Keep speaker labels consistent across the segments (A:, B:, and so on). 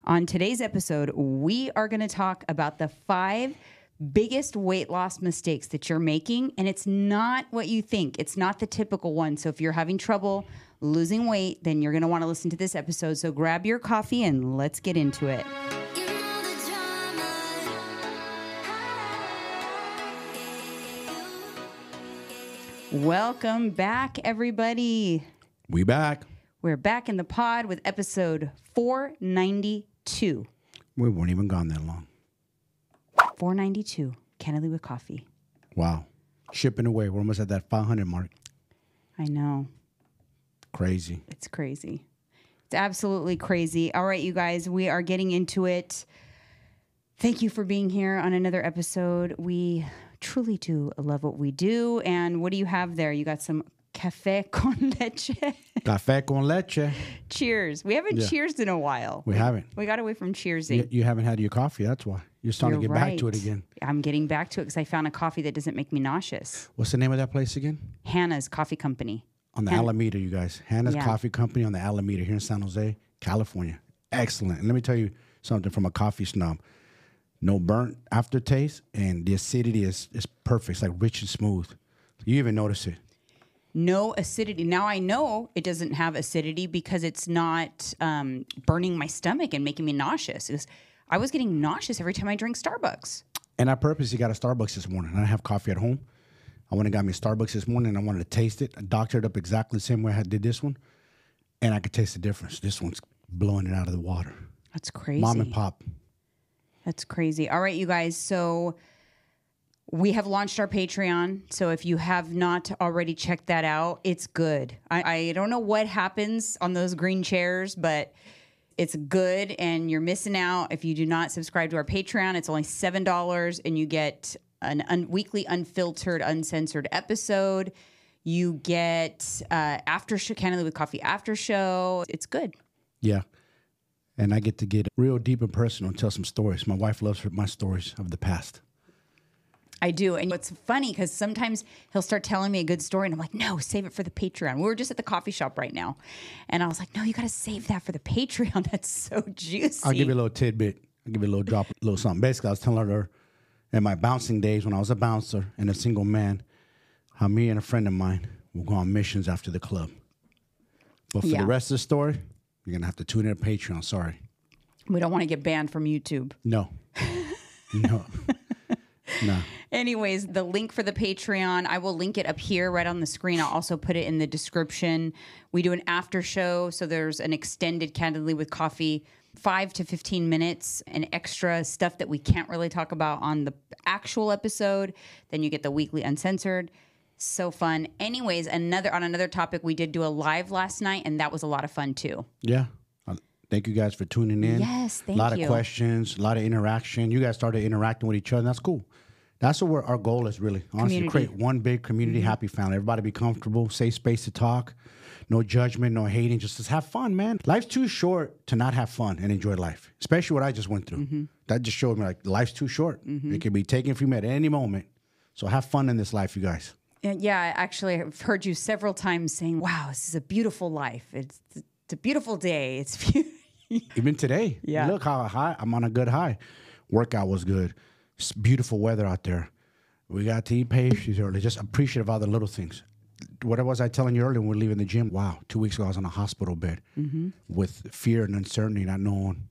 A: On today's episode, we are going to talk about the 5 biggest weight loss mistakes that you're making. And it's not what you think. It's not the typical one. So if you're having trouble losing weight, then you're going to want to listen to this episode. So grab your coffee and let's get into it. Welcome back, everybody.
B: We back.
A: We're back in the pod with episode 492.
B: We weren't even gone that long.
A: 492, Candidly with Coffee.
B: Wow. Shipping away. We're almost at that 500 mark.
A: I know.
B: Crazy.
A: It's crazy. It's absolutely crazy. All right, you guys, we are getting into it. Thank you for being here on another episode. We truly do love what we do. And what do you have there? You got some café con leche.
B: Café con leche.
A: Cheers. We haven't cheersed in a while.
B: We haven't.
A: We got away from cheersing.
B: You haven't had your coffee. That's why. You're starting to get back to it again.
A: I'm getting back to it because I found a coffee that doesn't make me nauseous.
B: What's the name of that place again?
A: Hannah's Coffee Company.
B: On the Alameda, you guys. Hannah's Coffee Company on the Alameda here in San Jose, California. Excellent. And let me tell you something from a coffee snob. No burnt aftertaste, and the acidity is perfect. It's like rich and smooth. You even notice it.
A: No acidity. Now I know it doesn't have acidity because it's not burning my stomach and making me nauseous. I was getting nauseous every time I drink Starbucks.
B: And I purposely got a Starbucks this morning. I have coffee at home. I went and got me a Starbucks this morning, and I wanted to taste it. I doctored up exactly the same way I did this one, and I could taste the difference. This one's blowing it out of the water.
A: That's crazy.
B: Mom and pop.
A: That's crazy. All right, you guys. So we have launched our Patreon. So if you have not already checked that out, it's good. I don't know what happens on those green chairs, but it's good and you're missing out. If you do not subscribe to our Patreon, it's only $7 and you get a weekly unfiltered, uncensored episode. You get after show, Candidly with Coffee after show. It's good.
B: Yeah. And I get to get real deep and personal and tell some stories. My wife loves my stories of the past.
A: I do. And it's funny because sometimes he'll start telling me a good story and I'm like, no, save it for the Patreon. We were just at the coffee shop right now. And I was like, no, you got to save that for the Patreon. That's so juicy.
B: I'll give you a little tidbit. I'll give you a little drop, a little something. Basically, I was telling her in my bouncing days when I was a bouncer and a single man, how me and a friend of mine will go on missions after the club. But for the rest of the story, you're going to have to tune in to Patreon. Sorry.
A: We don't want to get banned from YouTube.
B: No. No. No.
A: Anyways, the link for the Patreon, I will link it up here right on the screen. I'll also put it in the description. We do an after show, so there's an extended Candidly with Coffee, 5 to 15 minutes, and extra stuff that we can't really talk about on the actual episode. Then you get the weekly uncensored. So fun. Anyways, on another topic, we did do a live last night, and that was a lot of fun too.
B: Yeah. Thank you guys for tuning in.
A: Yes, thank you.
B: A lot of questions, a lot of interaction. You guys started interacting with each other. That's cool. That's what our goal is, really. Honestly, to create one big community, happy family. Everybody be comfortable, safe space to talk. No judgment, no hating. Just have fun, man. Life's too short to not have fun and enjoy life, especially what I just went through. That just showed me, like, life's too short. It can be taken from you at any moment. So have fun in this life, you guys.
A: Yeah, actually, I've heard you several times saying, wow, this is a beautiful life. It's a beautiful day. It's beautiful.
B: Even today.
A: Yeah.
B: Look how high. I'm on a good high. Workout was good. It's beautiful weather out there. We got to eat pastries early. Just appreciative of all the little things. What was I telling you earlier when we were leaving the gym? Wow, 2 weeks ago I was on a hospital bed with fear and uncertainty, not knowing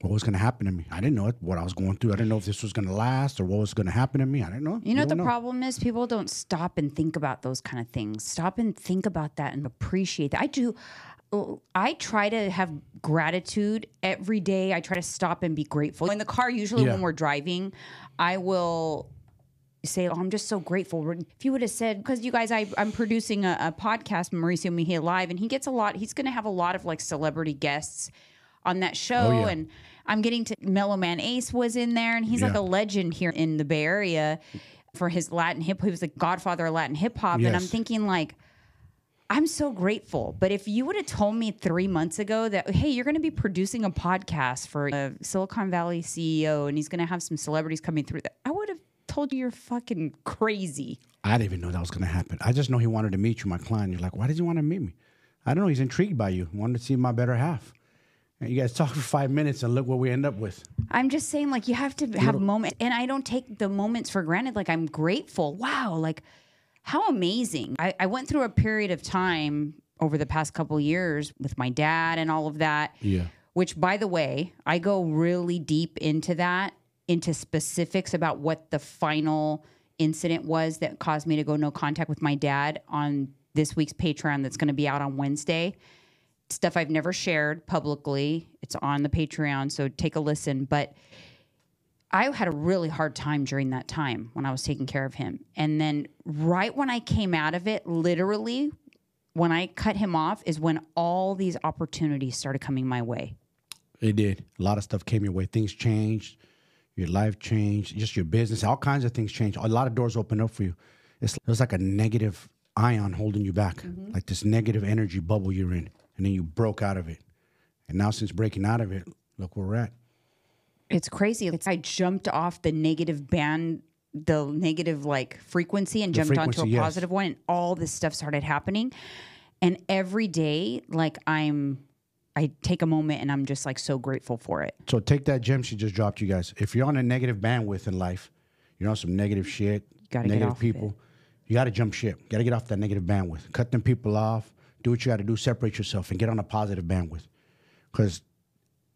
B: what was going to happen to me. I didn't know what I was going through. I didn't know if this was going to last or what was going to happen to me. I didn't know.
A: You know what the problem is? People don't stop and think about those kind of things. Stop and think about that and appreciate that. I do. I try to have gratitude every day. I try to stop and be grateful. In the car, usually when we're driving, I will say, oh, I'm just so grateful. If you would have said, because you guys, I'm producing a podcast, Mauricio Mejia Live, and he's going to have a lot of like celebrity guests on that show.
B: Oh, yeah.
A: And I'm getting to Mellow Man Ace was in there, and he's like a legend here in the Bay Area for his Latin hip hop. He was the godfather of Latin hip hop. And I'm thinking, like, I'm so grateful. But if you would have told me 3 months ago that, hey, you're going to be producing a podcast for a Silicon Valley CEO and he's going to have some celebrities coming through, I would have told you you're fucking crazy.
B: I didn't even know that was going to happen. I just know he wanted to meet you, my client. You're like, why does he want to meet me? I don't know. He's intrigued by you. Wanted to see my better half. And you guys talk for 5 minutes and look what we end up with.
A: I'm just saying, like, you have to have moments. And I don't take the moments for granted. Like, I'm grateful. Wow. Like, how amazing. I went through a period of time over the past couple of years with my dad and all of that.
B: Yeah.
A: Which, by the way, I go really deep into that, into specifics about what the final incident was that caused me to go no contact with my dad on this week's Patreon that's going to be out on Wednesday. Stuff I've never shared publicly. It's on the Patreon, so take a listen. But I had a really hard time during that time when I was taking care of him. And then right when I came out of it, literally, when I cut him off is when all these opportunities started coming my way.
B: It did. A lot of stuff came your way. Things changed. Your life changed. Just your business. All kinds of things changed. A lot of doors opened up for you. It was like a negative ion holding you back. Mm-hmm. Like this negative energy bubble you're in. And then you broke out of it. And now since breaking out of it, look where we're at.
A: It's crazy. I jumped off the negative band, the negative like frequency, and jumped onto a positive one, and all this stuff started happening. And every day, like I take a moment and I'm just like so grateful for it.
B: So take that gem she just dropped, you guys. If you're on a negative bandwidth in life, you're on some negative shit, negative people, you got to jump ship. You got to get off that negative bandwidth. Cut them people off. Do what you got to do. Separate yourself and get on a positive bandwidth. Because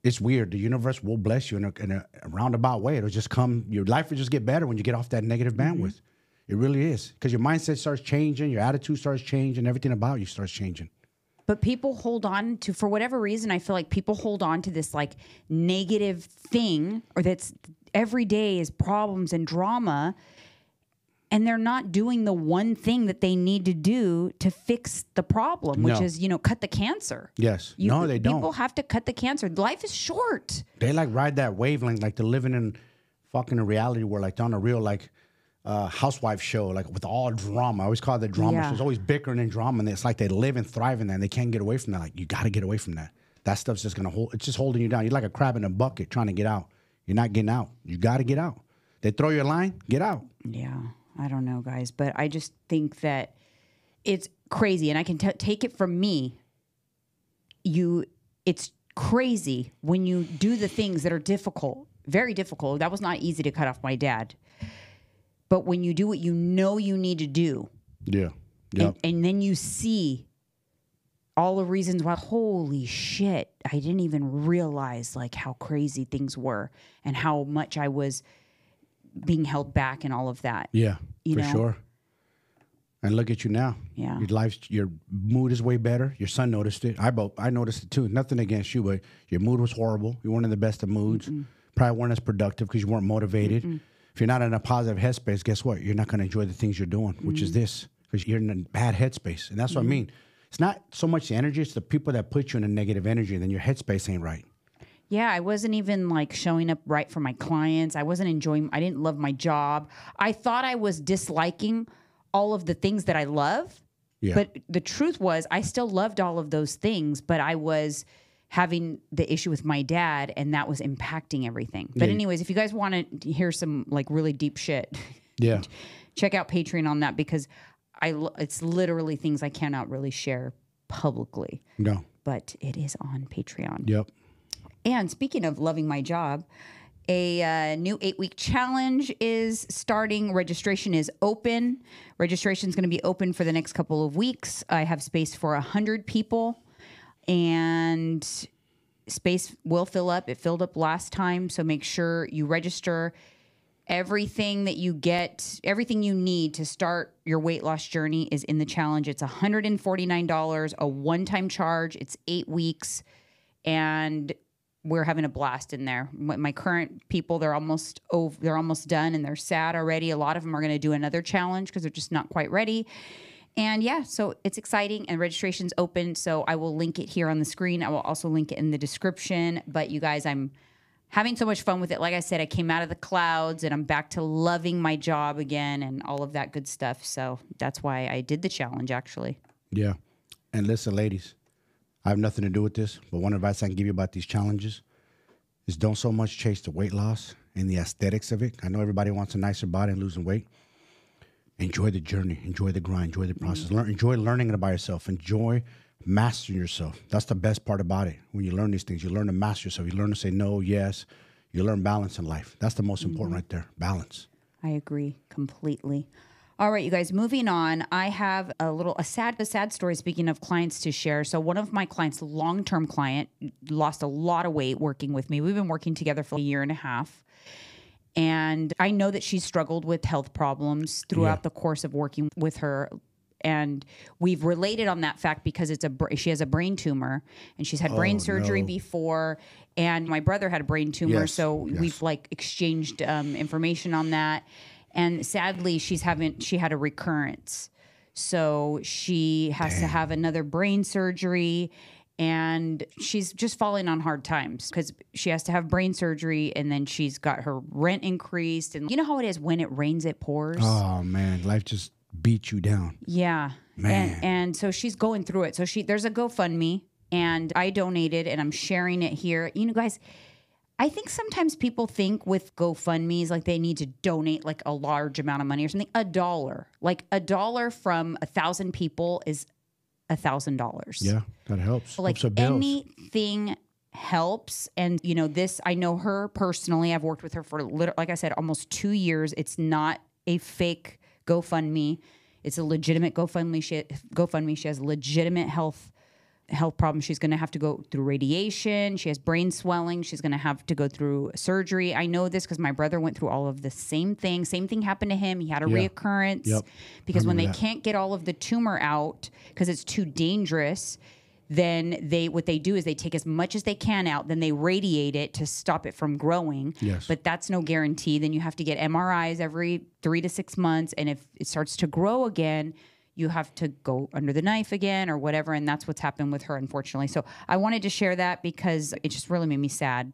B: it's weird. The universe will bless you in a roundabout way. It'll just come. Your life will just get better when you get off that negative bandwidth. It really is. Because your mindset starts changing. Your attitude starts changing. Everything about you starts changing.
A: But people hold on to, for whatever reason, I feel like people hold on to this like negative thing, or that's every day is problems and drama. And they're not doing the one thing that they need to do to fix the problem, which is, cut the cancer.
B: Yes. No, they don't.
A: People have to cut the cancer. Life is short.
B: They like ride that wavelength, like they're living in fucking a reality where like they're on a real like housewife show, like with all drama. I always call it the drama.
A: Yeah.
B: There's always bickering and drama, and it's like they live and thrive in that, and they can't get away from that. Like, you got to get away from that. That stuff's just going to hold, it's just holding you down. You're like a crab in a bucket trying to get out. You're not getting out. You got to get out. They throw you a line, get out.
A: Yeah. I don't know, guys, but I just think that it's crazy, and I can take it from me. It's crazy when you do the things that are difficult, very difficult. That was not easy to cut off my dad. But when you do what you know you need to do,
B: yeah, yep.
A: and then you see all the reasons why, holy shit, I didn't even realize like how crazy things were and how much I was being held back and all of that.
B: Yeah, for sure. And look at you now.
A: Yeah.
B: Your mood is way better. Your son noticed it. I noticed it too. Nothing against you, but your mood was horrible. You weren't in the best of moods. Probably weren't as productive because you weren't motivated. If you're not in a positive headspace, guess what? You're not going to enjoy the things you're doing, which is this, because you're in a bad headspace. And that's what I mean. It's not so much the energy, it's the people that put you in a negative energy, and then your headspace ain't right.
A: Yeah, I wasn't even like showing up right for my clients. I didn't love my job. I thought I was disliking all of the things that I love. Yeah. But the truth was I still loved all of those things, but I was having the issue with my dad, and that was impacting everything. But anyways, if you guys want to hear some like really deep shit, check out Patreon on that, because it's literally things I cannot really share publicly. No. But it is on Patreon.
B: Yep.
A: And speaking of loving my job, a new 8-week challenge is starting. Registration is open. Registration is going to be open for the next couple of weeks. I have space for 100 people, and space will fill up. It filled up last time, so make sure you register. Everything that you get, everything you need to start your weight loss journey is in the challenge. It's $149, a one-time charge. It's 8 weeks, and we're having a blast in there. My current people, they're almost done, and they're sad already. A lot of them are going to do another challenge because they're just not quite ready. And yeah, so it's exciting, and registration's open. So I will link it here on the screen. I will also link it in the description. But you guys, I'm having so much fun with it. Like I said, I came out of the clouds, and I'm back to loving my job again and all of that good stuff. So that's why I did the challenge, actually.
B: Yeah. And listen, ladies, I have nothing to do with this, but one advice I can give you about these challenges is don't so much chase the weight loss and the aesthetics of it. I know everybody wants a nicer body and losing weight. Enjoy the journey. Enjoy the grind. Enjoy the process. Enjoy learning it by yourself. Enjoy mastering yourself. That's the best part about it. When you learn these things, you learn to master yourself. You learn to say no, yes. You learn balance in life. That's the most important right there, balance.
A: I agree completely. All right, you guys, moving on. I have a sad story, speaking of clients, to share. So one of my clients, long-term client, lost a lot of weight working with me. We've been working together for a year and a half. And I know that she's struggled with health problems throughout the course of working with her. And we've related on that fact because she has a brain tumor, and she's had brain surgery before. And my brother had a brain tumor. So we've like exchanged information on that. And sadly, she had a recurrence. So she has to have another brain surgery. And she's just falling on hard times because she has to have brain surgery, and then she's got her rent increased. And you know how it is, when it rains, it pours.
B: Oh, man. Life just beat you down.
A: Yeah.
B: Man.
A: And so she's going through it. So there's a GoFundMe, and I donated, and I'm sharing it here. You know, guys, I think sometimes people think with GoFundMes, like they need to donate like a large amount of money or something. $1 from 1,000 people is $1,000.
B: Yeah, that helps.
A: Like
B: helps
A: anything helps. And you know, I know her personally. I've worked with her for like I said, almost 2 years. It's not a fake GoFundMe. It's a legitimate GoFundMe. She has legitimate health problems. She's going to have to go through radiation. She has brain swelling. She's going to have to go through surgery. I know this because my brother went through all of the same thing. Same thing happened to him. He had a reoccurrence because when they can't get all of the tumor out because it's too dangerous, then what they do is they take as much as they can out, then they radiate it to stop it from growing.
B: Yes.
A: But that's no guarantee. Then you have to get MRIs every 3 to 6 months. And if it starts to grow again, you have to go under the knife again or whatever. And that's what's happened with her, unfortunately. So I wanted to share that because it just really made me sad.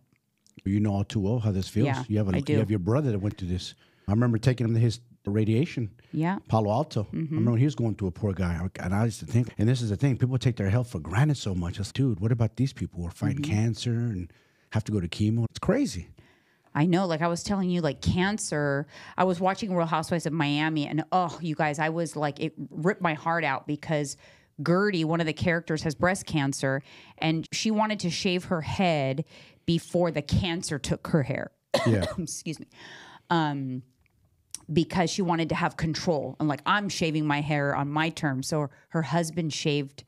B: You know all too well how this feels.
A: Yeah, I do.
B: You have your brother that went through this. I remember taking him to his radiation.
A: Yeah.
B: Palo Alto. I remember when he was going through a poor guy. And I used to think, and this is the thing, people take their health for granted so much. I said, dude, what about these people who are fighting cancer and have to go to chemo? It's crazy.
A: I know, like I was telling you, like cancer, I was watching Real Housewives of Miami, and oh, you guys, I was like, it ripped my heart out because Gertie, one of the characters, has breast cancer, and she wanted to shave her head before the cancer took her hair.
B: Yeah.
A: Excuse me. Because she wanted to have control. And like, I'm shaving my hair on my terms. So her husband shaved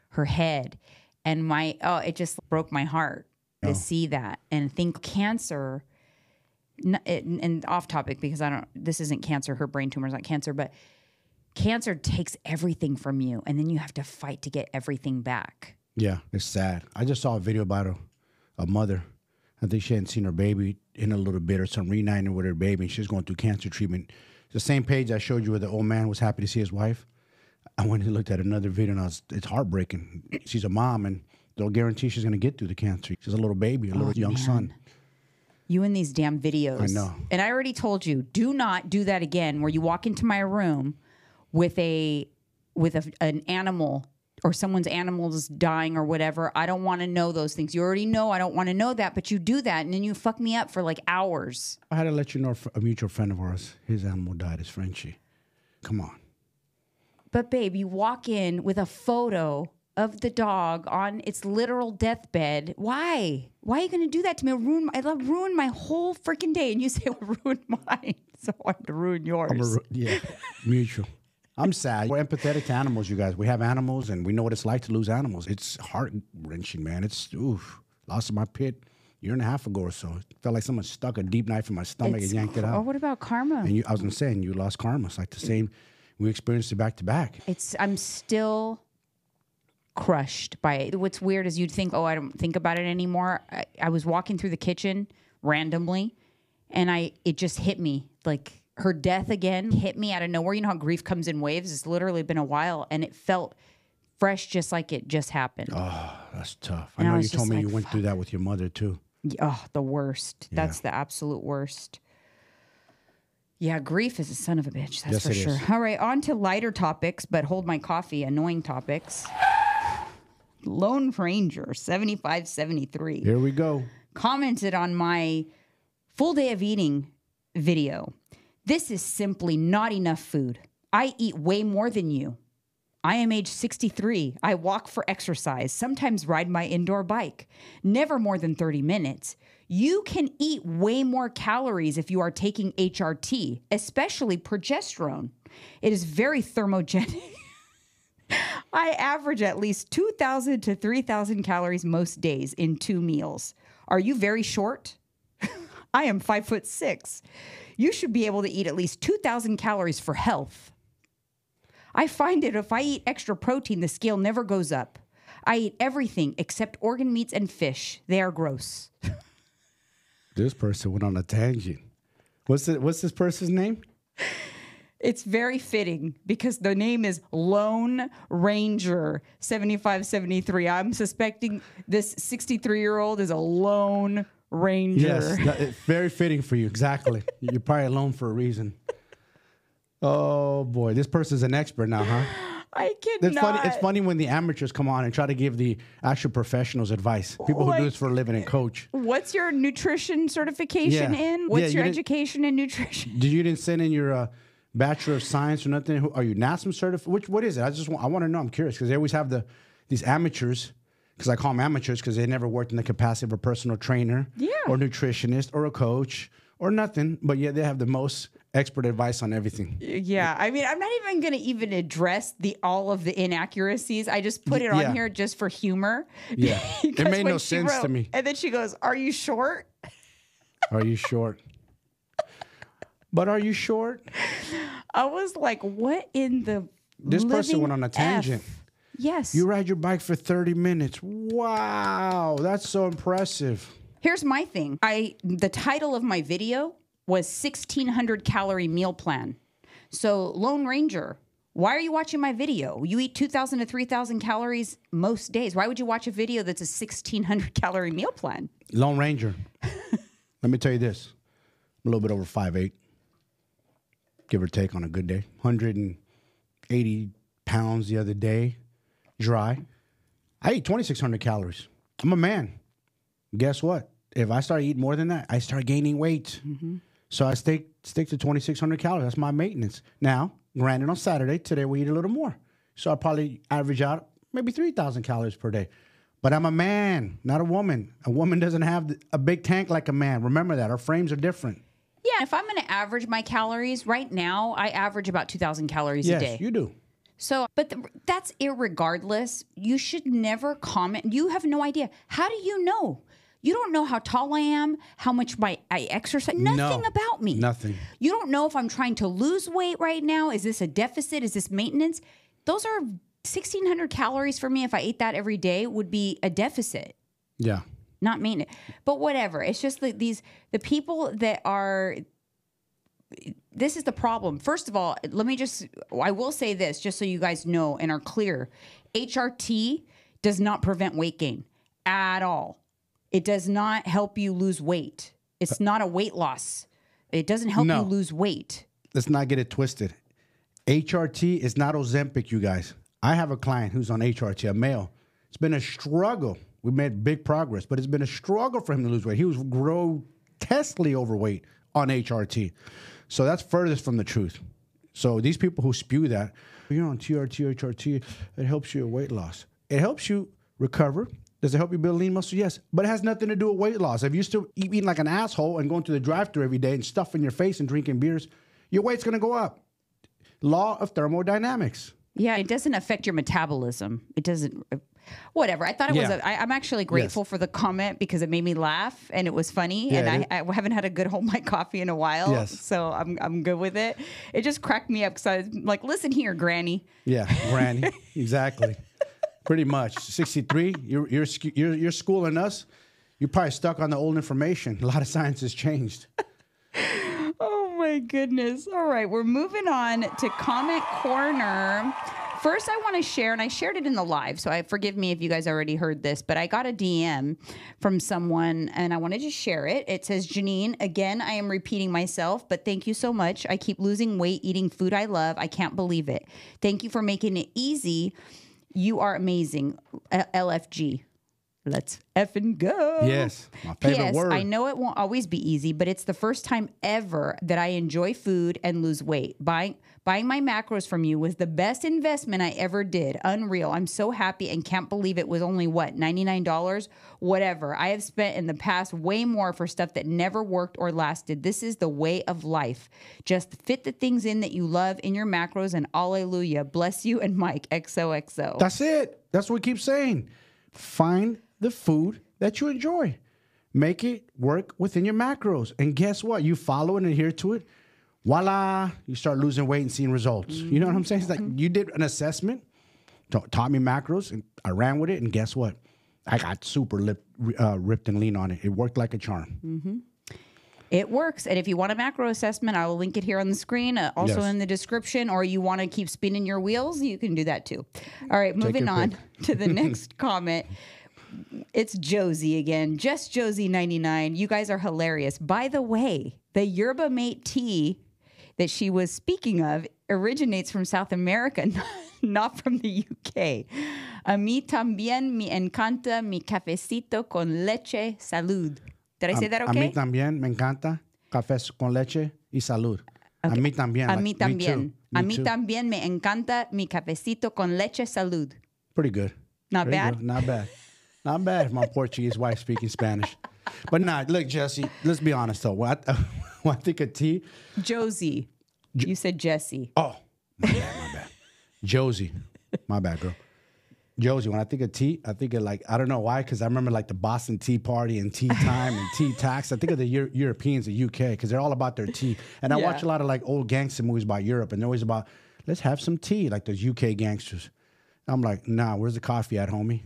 A: her head. And it just broke my heart to see that and think cancer. And off topic because this isn't cancer. Her brain tumor is not cancer, but cancer takes everything from you. And then you have to fight to get everything back.
B: Yeah, it's sad. I just saw a video about a mother. I think she hadn't seen her baby in a little bit or some reuniting with her baby, and she's going through cancer treatment. The same page I showed you where the old man was happy to see his wife. I went and looked at another video, and it's heartbreaking. She's a mom, and they'll guarantee she's going to get through the cancer. She's a little baby, a little young son.
A: You and these damn videos.
B: I know.
A: And I already told you, do not do that again where you walk into my room with an animal or someone's animals dying or whatever. I don't want to know those things. You already know I don't want to know that, but you do that and then you fuck me up for like hours.
B: I had to let you know a mutual friend of ours, his animal died, his Frenchie. Come on.
A: But babe, you walk in with a photo of the dog on its literal deathbed. Why? Why are you going to do that to me? Ruin my whole freaking day. And you say, well, ruin mine. So I have to ruin yours.
B: Mutual. I'm sad. We're empathetic to animals, you guys. We have animals, and we know what it's like to lose animals. It's heart-wrenching, man. Lost my pit a year and a half ago or so. It felt like someone stuck a deep knife in my stomach and yanked it out.
A: Oh, what about karma?
B: And I was going to say, you lost karma. It's like the same. We experienced it back to back.
A: I'm still crushed by it. What's weird is you'd think, I don't think about it anymore. I was walking through the kitchen randomly, and it just hit me. Like her death again hit me out of nowhere. You know how grief comes in waves? It's literally been a while, and it felt fresh, just like it just happened.
B: Oh, that's tough. I know you told me you went through that with your mother too.
A: Oh, the worst. Yeah. That's the absolute worst. Yeah, grief is a son of a bitch. That's for sure. All right, on to lighter topics, but hold my coffee, annoying topics. Lone Ranger 7573.
B: Here we go.
A: Commented on my full day of eating video. This is simply not enough food. I eat way more than you. I am age 63. I walk for exercise, sometimes ride my indoor bike, never more than 30 minutes. You can eat way more calories if you are taking HRT, especially progesterone. It is very thermogenic. I average at least 2,000 to 3,000 calories most days in 2 meals. Are you very short? I am 5'6". You should be able to eat at least 2,000 calories for health. I find it if I eat extra protein, the scale never goes up. I eat everything except organ meats and fish. They are gross.
B: This person went on a tangent. What's this person's name?
A: It's very fitting because the name is Lone Ranger 7573. I'm suspecting this 63-year-old is a Lone Ranger.
B: Yes, it's very fitting for you. Exactly. You're probably alone for a reason. Oh, boy. This person's an expert now, huh?
A: I cannot.
B: It's funny when the amateurs come on and try to give the actual professionals advice. People who do this for a living and coach.
A: What's your nutrition certification in? What's your education in nutrition?
B: You didn't send in your Bachelor of Science or nothing? Are you NASM certified? What is it? I want to know. I'm curious because they always have these amateurs, because I call them amateurs because they never worked in the capacity of a personal trainer or nutritionist or a coach or nothing, but yet they have the most expert advice on everything.
A: Yeah. I mean, I'm not even going to even address all of the inaccuracies. I just put it on here just for humor.
B: Yeah. It made no sense to me.
A: And then she goes, are you short?
B: Are you short? But are you short?
A: I was like, what in the
B: This person went on a tangent.
A: Yes.
B: You ride your bike for 30 minutes. Wow. That's so impressive.
A: Here's my thing. The title of my video was 1,600 calorie meal plan. So Lone Ranger, why are you watching my video? You eat 2,000 to 3,000 calories most days. Why would you watch a video that's a 1,600 calorie meal plan?
B: Lone Ranger. Let me tell you this. I'm a little bit over 5'8", give or take on a good day. 180 pounds the other day, dry. I eat 2,600 calories. I'm a man. Guess what? If I start eating more than that, I start gaining weight. Mm-hmm. So I stick to 2,600 calories. That's my maintenance. Now, granted, on Saturday, today we eat a little more. So I probably average out maybe 3,000 calories per day. But I'm a man, not a woman. A woman doesn't have a big tank like a man. Remember that. Our frames are different.
A: Yeah, if I'm going to average my calories, right now, I average about 2,000 calories a day.
B: Yes, you do.
A: So, but that's irregardless. You should never comment. You have no idea. How do you know? You don't know how tall I am, how much I exercise. Nothing about me.
B: Nothing.
A: You don't know if I'm trying to lose weight right now. Is this a deficit? Is this maintenance? Those are 1,600 calories for me. If I ate that every day, would be a deficit.
B: Yeah.
A: Not maintenance. But whatever. It's just the people that are... This is the problem. First of all, I will say this just so you guys know and are clear. HRT does not prevent weight gain at all. It does not help you lose weight. It's not a weight loss. It doesn't help you lose weight.
B: Let's not get it twisted. HRT is not Ozempic, you guys. I have a client who's on HRT, a male. It's been a struggle. We made big progress, but it's been a struggle for him to lose weight. He was grotesquely overweight on HRT. So that's furthest from the truth. So these people who spew that, you're on TRT, HRT, it helps you with weight loss. It helps you recover. Does it help you build lean muscle? Yes. But it has nothing to do with weight loss. If you're still eating like an asshole and going to the drive-thru every day and stuffing your face and drinking beers, your weight's going to go up. Law of thermodynamics.
A: Yeah, it doesn't affect your metabolism. It doesn't... Whatever. I thought it was. I'm actually grateful for the comment because it made me laugh and it was funny. Yeah, and I haven't had a good hold my coffee in a while, so I'm good with it. It just cracked me up because I was like, "Listen here, Granny."
B: Yeah, Granny. Exactly. Pretty much. 63. You're schooling us. You're probably stuck on the old information. A lot of science has changed.
A: Oh my goodness! All right, we're moving on to comment corner. First, I want to share, and I shared it in the live, so forgive me if you guys already heard this, but I got a DM from someone, and I wanted to share it. It says, Janine, again, I am repeating myself, but thank you so much. I keep losing weight, eating food I love. I can't believe it. Thank you for making it easy. You are amazing. LFG. Let's effing go.
B: Yes, my favorite
A: P.S.
B: word.
A: I know it won't always be easy, but it's the first time ever that I enjoy food and lose weight. Buying my macros from you was the best investment I ever did. Unreal. I'm so happy and can't believe it was only, what, $99? Whatever. I have spent in the past way more for stuff that never worked or lasted. This is the way of life. Just fit the things in that you love in your macros and alleluia. Bless you and Mike. XOXO.
B: That's it. That's what we keep saying. Find the food that you enjoy. Make it work within your macros. And guess what? You follow it and adhere to it. Voila. You start losing weight and seeing results. You know what I'm saying? It's like you did an assessment, taught me macros, and I ran with it. And guess what? I got super ripped and lean on it. It worked like a charm.
A: It works. And if you want a macro assessment, I will link it here on the screen, also
B: Yes.
A: in the description, or you want to keep spinning your wheels, you can do that too. All right, moving on to the next comment. It's Josie again. Just Josie99. You guys are hilarious. By the way, the yerba mate tea that she was speaking of originates from South America, not from the UK. A mí también me encanta mi cafecito con leche. Salud. Did I say that okay?
B: A mí también me encanta café con leche y salud. Okay. A mí también.
A: A mí también.
B: Me
A: A mí
B: too.
A: también me encanta mi cafecito con leche. Salud.
B: Pretty good.
A: Not
B: Very
A: bad?
B: good. Not bad. Not bad. My Portuguese wife speaking Spanish. But nah, look, Jesse, let's be honest though. When I think of tea.
A: Josie. You said Jessie.
B: Oh, my bad. Josie. My bad, girl. Josie, when I think of tea, I think of like, I don't know why, because I remember like the Boston Tea Party and tea time and tea tax. I think of the Europeans, the UK, because they're all about their tea. And I watch a lot of like old gangster movies about Europe, and they're always about, let's have some tea, like those UK gangsters. I'm like, nah, where's the coffee at, homie?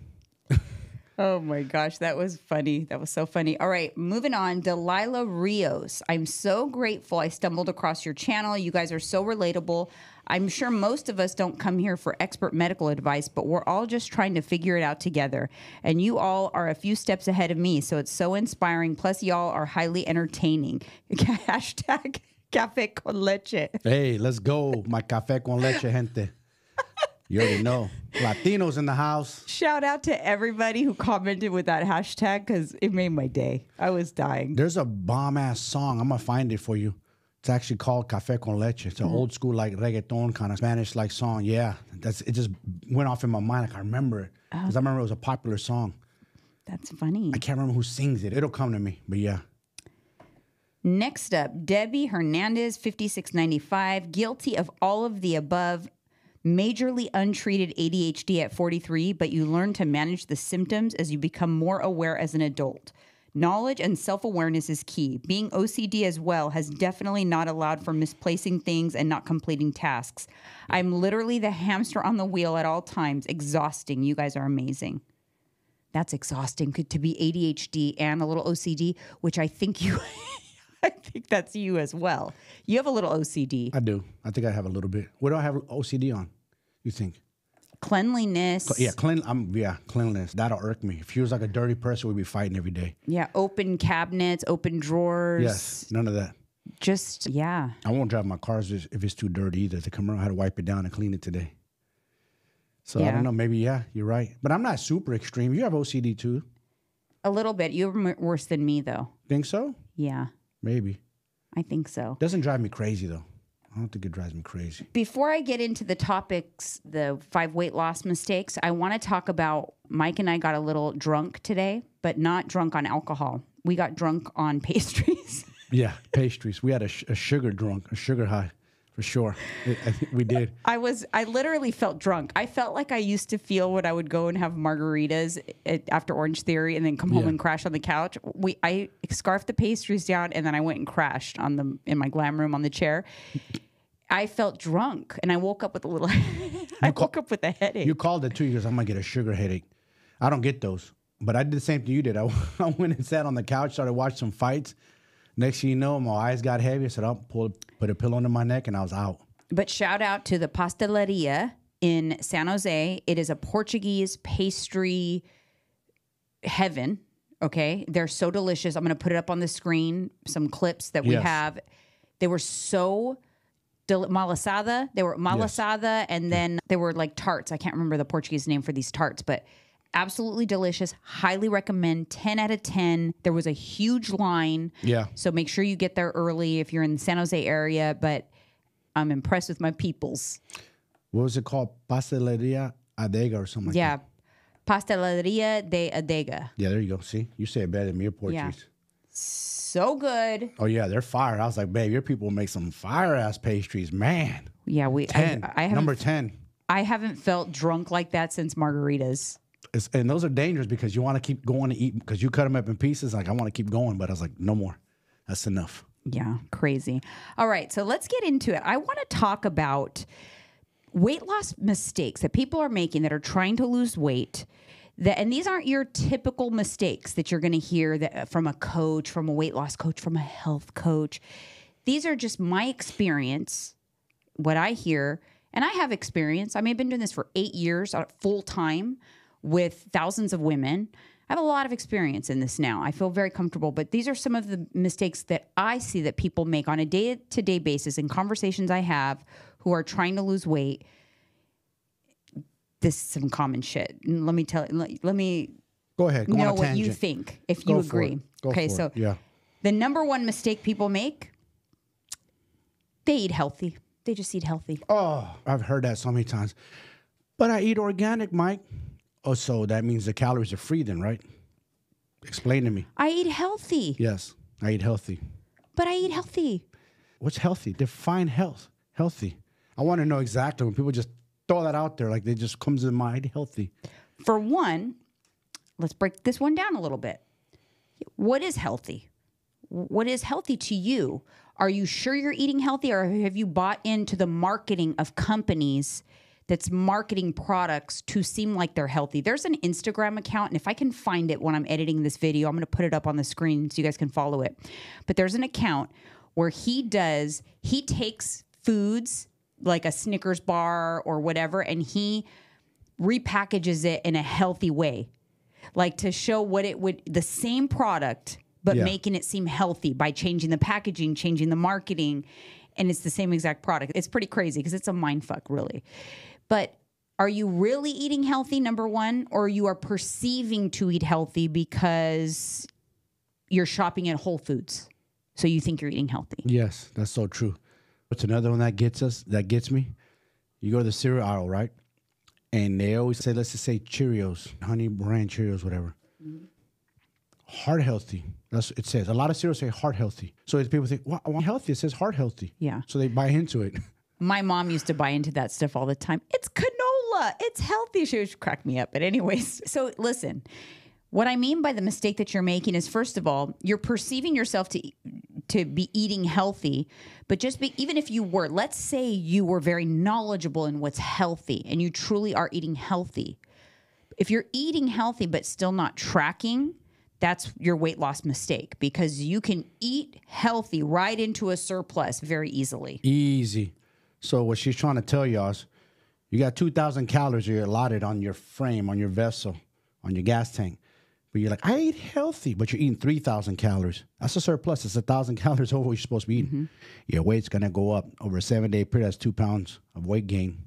A: Oh my gosh, that was funny. That was so funny. All right, moving on. Delilah Rios. I'm so grateful I stumbled across your channel. You guys are so relatable. I'm sure most of us don't come here for expert medical advice, but we're all just trying to figure it out together. And you all are a few steps ahead of me, so it's so inspiring. Plus, y'all are highly entertaining. Hashtag café con leche.
B: Hey, let's go, my café con leche, gente. You already know. Latinos in the house.
A: Shout out to everybody who commented with that hashtag because it made my day. I was dying.
B: There's a bomb-ass song. I'm going to find it for you. It's actually called Café con Leche. It's an old school, like, reggaeton kind of Spanish-like song. Yeah, it just went off in my mind. Like, I remember it. Because I remember it was a popular song.
A: That's funny.
B: I can't remember who sings it. It'll come to me, but yeah.
A: Next up, Debbie Hernandez, 5695. Guilty of all of the above. Majorly untreated ADHD at 43, but you learn to manage the symptoms as you become more aware as an adult. Knowledge and self-awareness is key. Being OCD as well has definitely not allowed for misplacing things and not completing tasks. I'm literally the hamster on the wheel at all times. Exhausting. You guys are amazing. That's exhausting to be ADHD and a little OCD, which I think you... I think that's you as well. You have a little OCD.
B: I do. I think I have a little bit. What do I have OCD on, you think?
A: Cleanliness.
B: Cleanliness. That'll irk me. If you was like a dirty person, we'd be fighting every day.
A: Yeah, open cabinets, open drawers.
B: Yes, none of that.
A: Just, yeah.
B: I won't drive my cars if it's too dirty either. To come around, I had to wipe it down and clean it today. So I don't know. Maybe, yeah, you're right. But I'm not super extreme. You have OCD too.
A: A little bit. You're worse than me, though.
B: Think so?
A: Yeah.
B: Maybe.
A: I think so.
B: Doesn't drive me crazy, though. I don't think it drives me crazy.
A: Before I get into the topics, the 5 weight loss mistakes, I want to talk about Mike and I got a little drunk today, but not drunk on alcohol. We got drunk on pastries.
B: Yeah, pastries. We had a sugar drunk, a sugar high. For sure. I think we did.
A: I literally felt drunk. I felt like I used to feel when I would go and have margaritas after Orange Theory and then come home and crash on the couch. I scarfed the pastries down and then I went and crashed in my glam room on the chair. I felt drunk and I woke up with woke up with a headache.
B: You called it too. You goes, I'm going to get a sugar headache. I don't get those. But I did the same thing you did. I went and sat on the couch, started watching some fights. Next thing you know, my eyes got heavy. I said, I'll put a pillow under my neck, and I was out.
A: But shout out to the Pasteleria in San Jose. It is a Portuguese pastry heaven, okay? They're so delicious. I'm going to put it up on the screen, some clips that we have. They were so malasada. They were malasada, and then they were like tarts. I can't remember the Portuguese name for these tarts, but Absolutely delicious. Highly recommend. 10 out of 10. There was a huge line.
B: Yeah.
A: So make sure you get there early if you're in the San Jose area. But I'm impressed with my peoples.
B: What was it called? Pasteleria Adega or something like
A: Yeah.
B: that?
A: Pasteleria de Adega.
B: Yeah, there you go. See? You say it better than me, Portuguese.
A: Yeah. So good.
B: Oh, yeah, they're fire. I was like, babe, your people make some fire-ass pastries. Man.
A: Yeah,
B: 10.
A: I
B: Number 10.
A: I haven't felt drunk like that since margaritas.
B: And those are dangerous because you want to keep going to eat because you cut them up in pieces. Like, I want to keep going, but I was like, no more. That's enough.
A: Yeah, crazy. All right, so let's get into it. I want to talk about weight loss mistakes that people are making that are trying to lose weight. And these aren't your typical mistakes that you're going to hear from a coach, from a weight loss coach, from a health coach. These are just my experience, what I hear. And I have experience. I mean, I've been doing this for 8 years full time with thousands of women. I have a lot of experience in this now. I feel very comfortable, but these are some of the mistakes that I see that people make on a day-to-day basis in conversations I have who are trying to lose weight. This is some common shit. And let me
B: go ahead. Go
A: know
B: on a
A: what
B: tangent.
A: you think, if you agree. Okay, so
B: yeah.
A: The number one mistake people make, they eat healthy. They just eat healthy.
B: Oh, I've heard that so many times. But I eat organic, Mike. Oh, so that means the calories are free then, right? Explain to me.
A: I eat healthy.
B: Yes, I eat healthy.
A: But I eat healthy.
B: What's healthy? Define health. Healthy. I want to know exactly when people just throw that out there, like they just comes to mind, healthy.
A: For one, let's break this one down a little bit. What is healthy? What is healthy to you? Are you sure you're eating healthy, or have you bought into the marketing of companies that's marketing products to seem like they're healthy? There's an Instagram account, and if I can find it when I'm editing this video, I'm going to put it up on the screen so you guys can follow it. But there's an account where he takes foods like a Snickers bar or whatever, and he repackages it in a healthy way, like to show what it would, the same product, but making it seem healthy by changing the packaging, changing the marketing, and it's the same exact product. It's pretty crazy because it's a mind fuck, really. But are you really eating healthy, number one, or you are perceiving to eat healthy because you're shopping at Whole Foods, so you think you're eating healthy?
B: Yes, that's so true. What's another one that gets me? You go to the cereal aisle, right? And they always say, let's just say Cheerios, Honey Brand Cheerios, whatever. Mm-hmm. Heart healthy. That's what it says. A lot of cereals say heart healthy. So if people think, well, I want healthy. It says heart healthy.
A: Yeah.
B: So they buy into it.
A: My mom used to buy into that stuff all the time. It's canola. It's healthy. She would crack me up. But anyways, so listen, what I mean by the mistake that you're making is, first of all, you're perceiving yourself to be eating healthy, but even if you were, let's say you were very knowledgeable in what's healthy and you truly are eating healthy. If you're eating healthy but still not tracking, that's your weight loss mistake, because you can eat healthy right into a surplus very easily. Easy.
B: So what she's trying to tell y'all is you got 2,000 calories you're allotted on your frame, on your vessel, on your gas tank. But you're like, I eat healthy, but you're eating 3,000 calories. That's a surplus. It's 1,000 calories over what you're supposed to be eating. Mm-hmm. Your weight's going to go up. Over a 7-day period, that's 2 pounds of weight gain.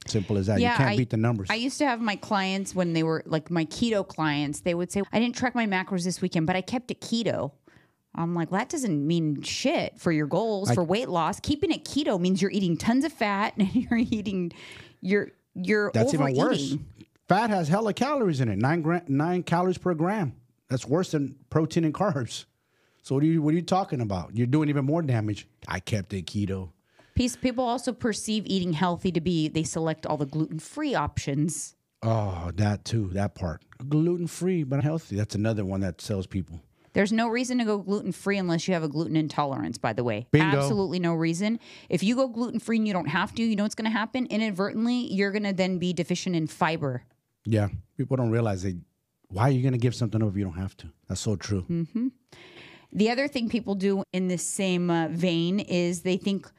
B: Simple as that. Yeah, you can't beat the numbers.
A: I used to have my clients, when they were like my keto clients, they would say, I didn't track my macros this weekend, but I kept it keto. I'm like, well, that doesn't mean shit for your goals, for weight loss. Keeping it keto means you're eating tons of fat and you're
B: That's
A: overeating.
B: Even worse. Fat has hella calories in it. 9 calories per gram. That's worse than protein and carbs. So what are you talking about? You're doing even more damage. I kept it keto.
A: People also perceive eating healthy to be, they select all the gluten-free options.
B: Oh, that too, that part. Gluten-free, but healthy. That's another one that sells people.
A: There's no reason to go gluten-free unless you have a gluten intolerance, by the way.
B: Bingo.
A: Absolutely no reason. If you go gluten-free and you don't have to, you know what's going to happen? Inadvertently, you're going to then be deficient in fiber.
B: Yeah. People don't realize why are you going to give something up if you don't have to? That's so true.
A: Mm-hmm. The other thing people do in this same vein is they think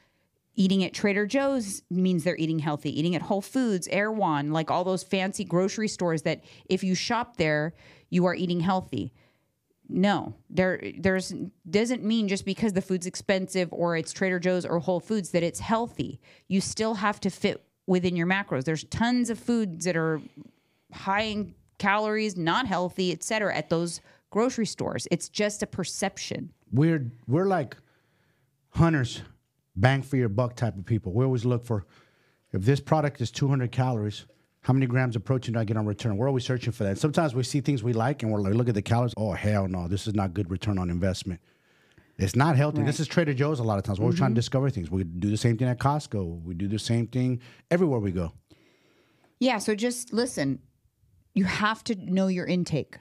A: eating at Trader Joe's means they're eating healthy. Eating at Whole Foods, Erewhon, like all those fancy grocery stores that if you shop there, you are eating healthy. No, there's doesn't mean just because the food's expensive or it's Trader Joe's or Whole Foods that it's healthy. You still have to fit within your macros. There's tons of foods that are high in calories, not healthy, etc. at those grocery stores. It's just a perception.
B: We're like hunters, bang for your buck type of people. We always look for, if this product is 200 calories, how many grams of protein do I get on return? We're always searching for that. Sometimes we see things we like and we're like, look at the calories. Oh, hell no, this is not good return on investment. It's not healthy. Right. This is Trader Joe's a lot of times. We're trying to discover things. We do the same thing at Costco. We do the same thing everywhere we go.
A: Yeah, so just listen. You have to know your intake.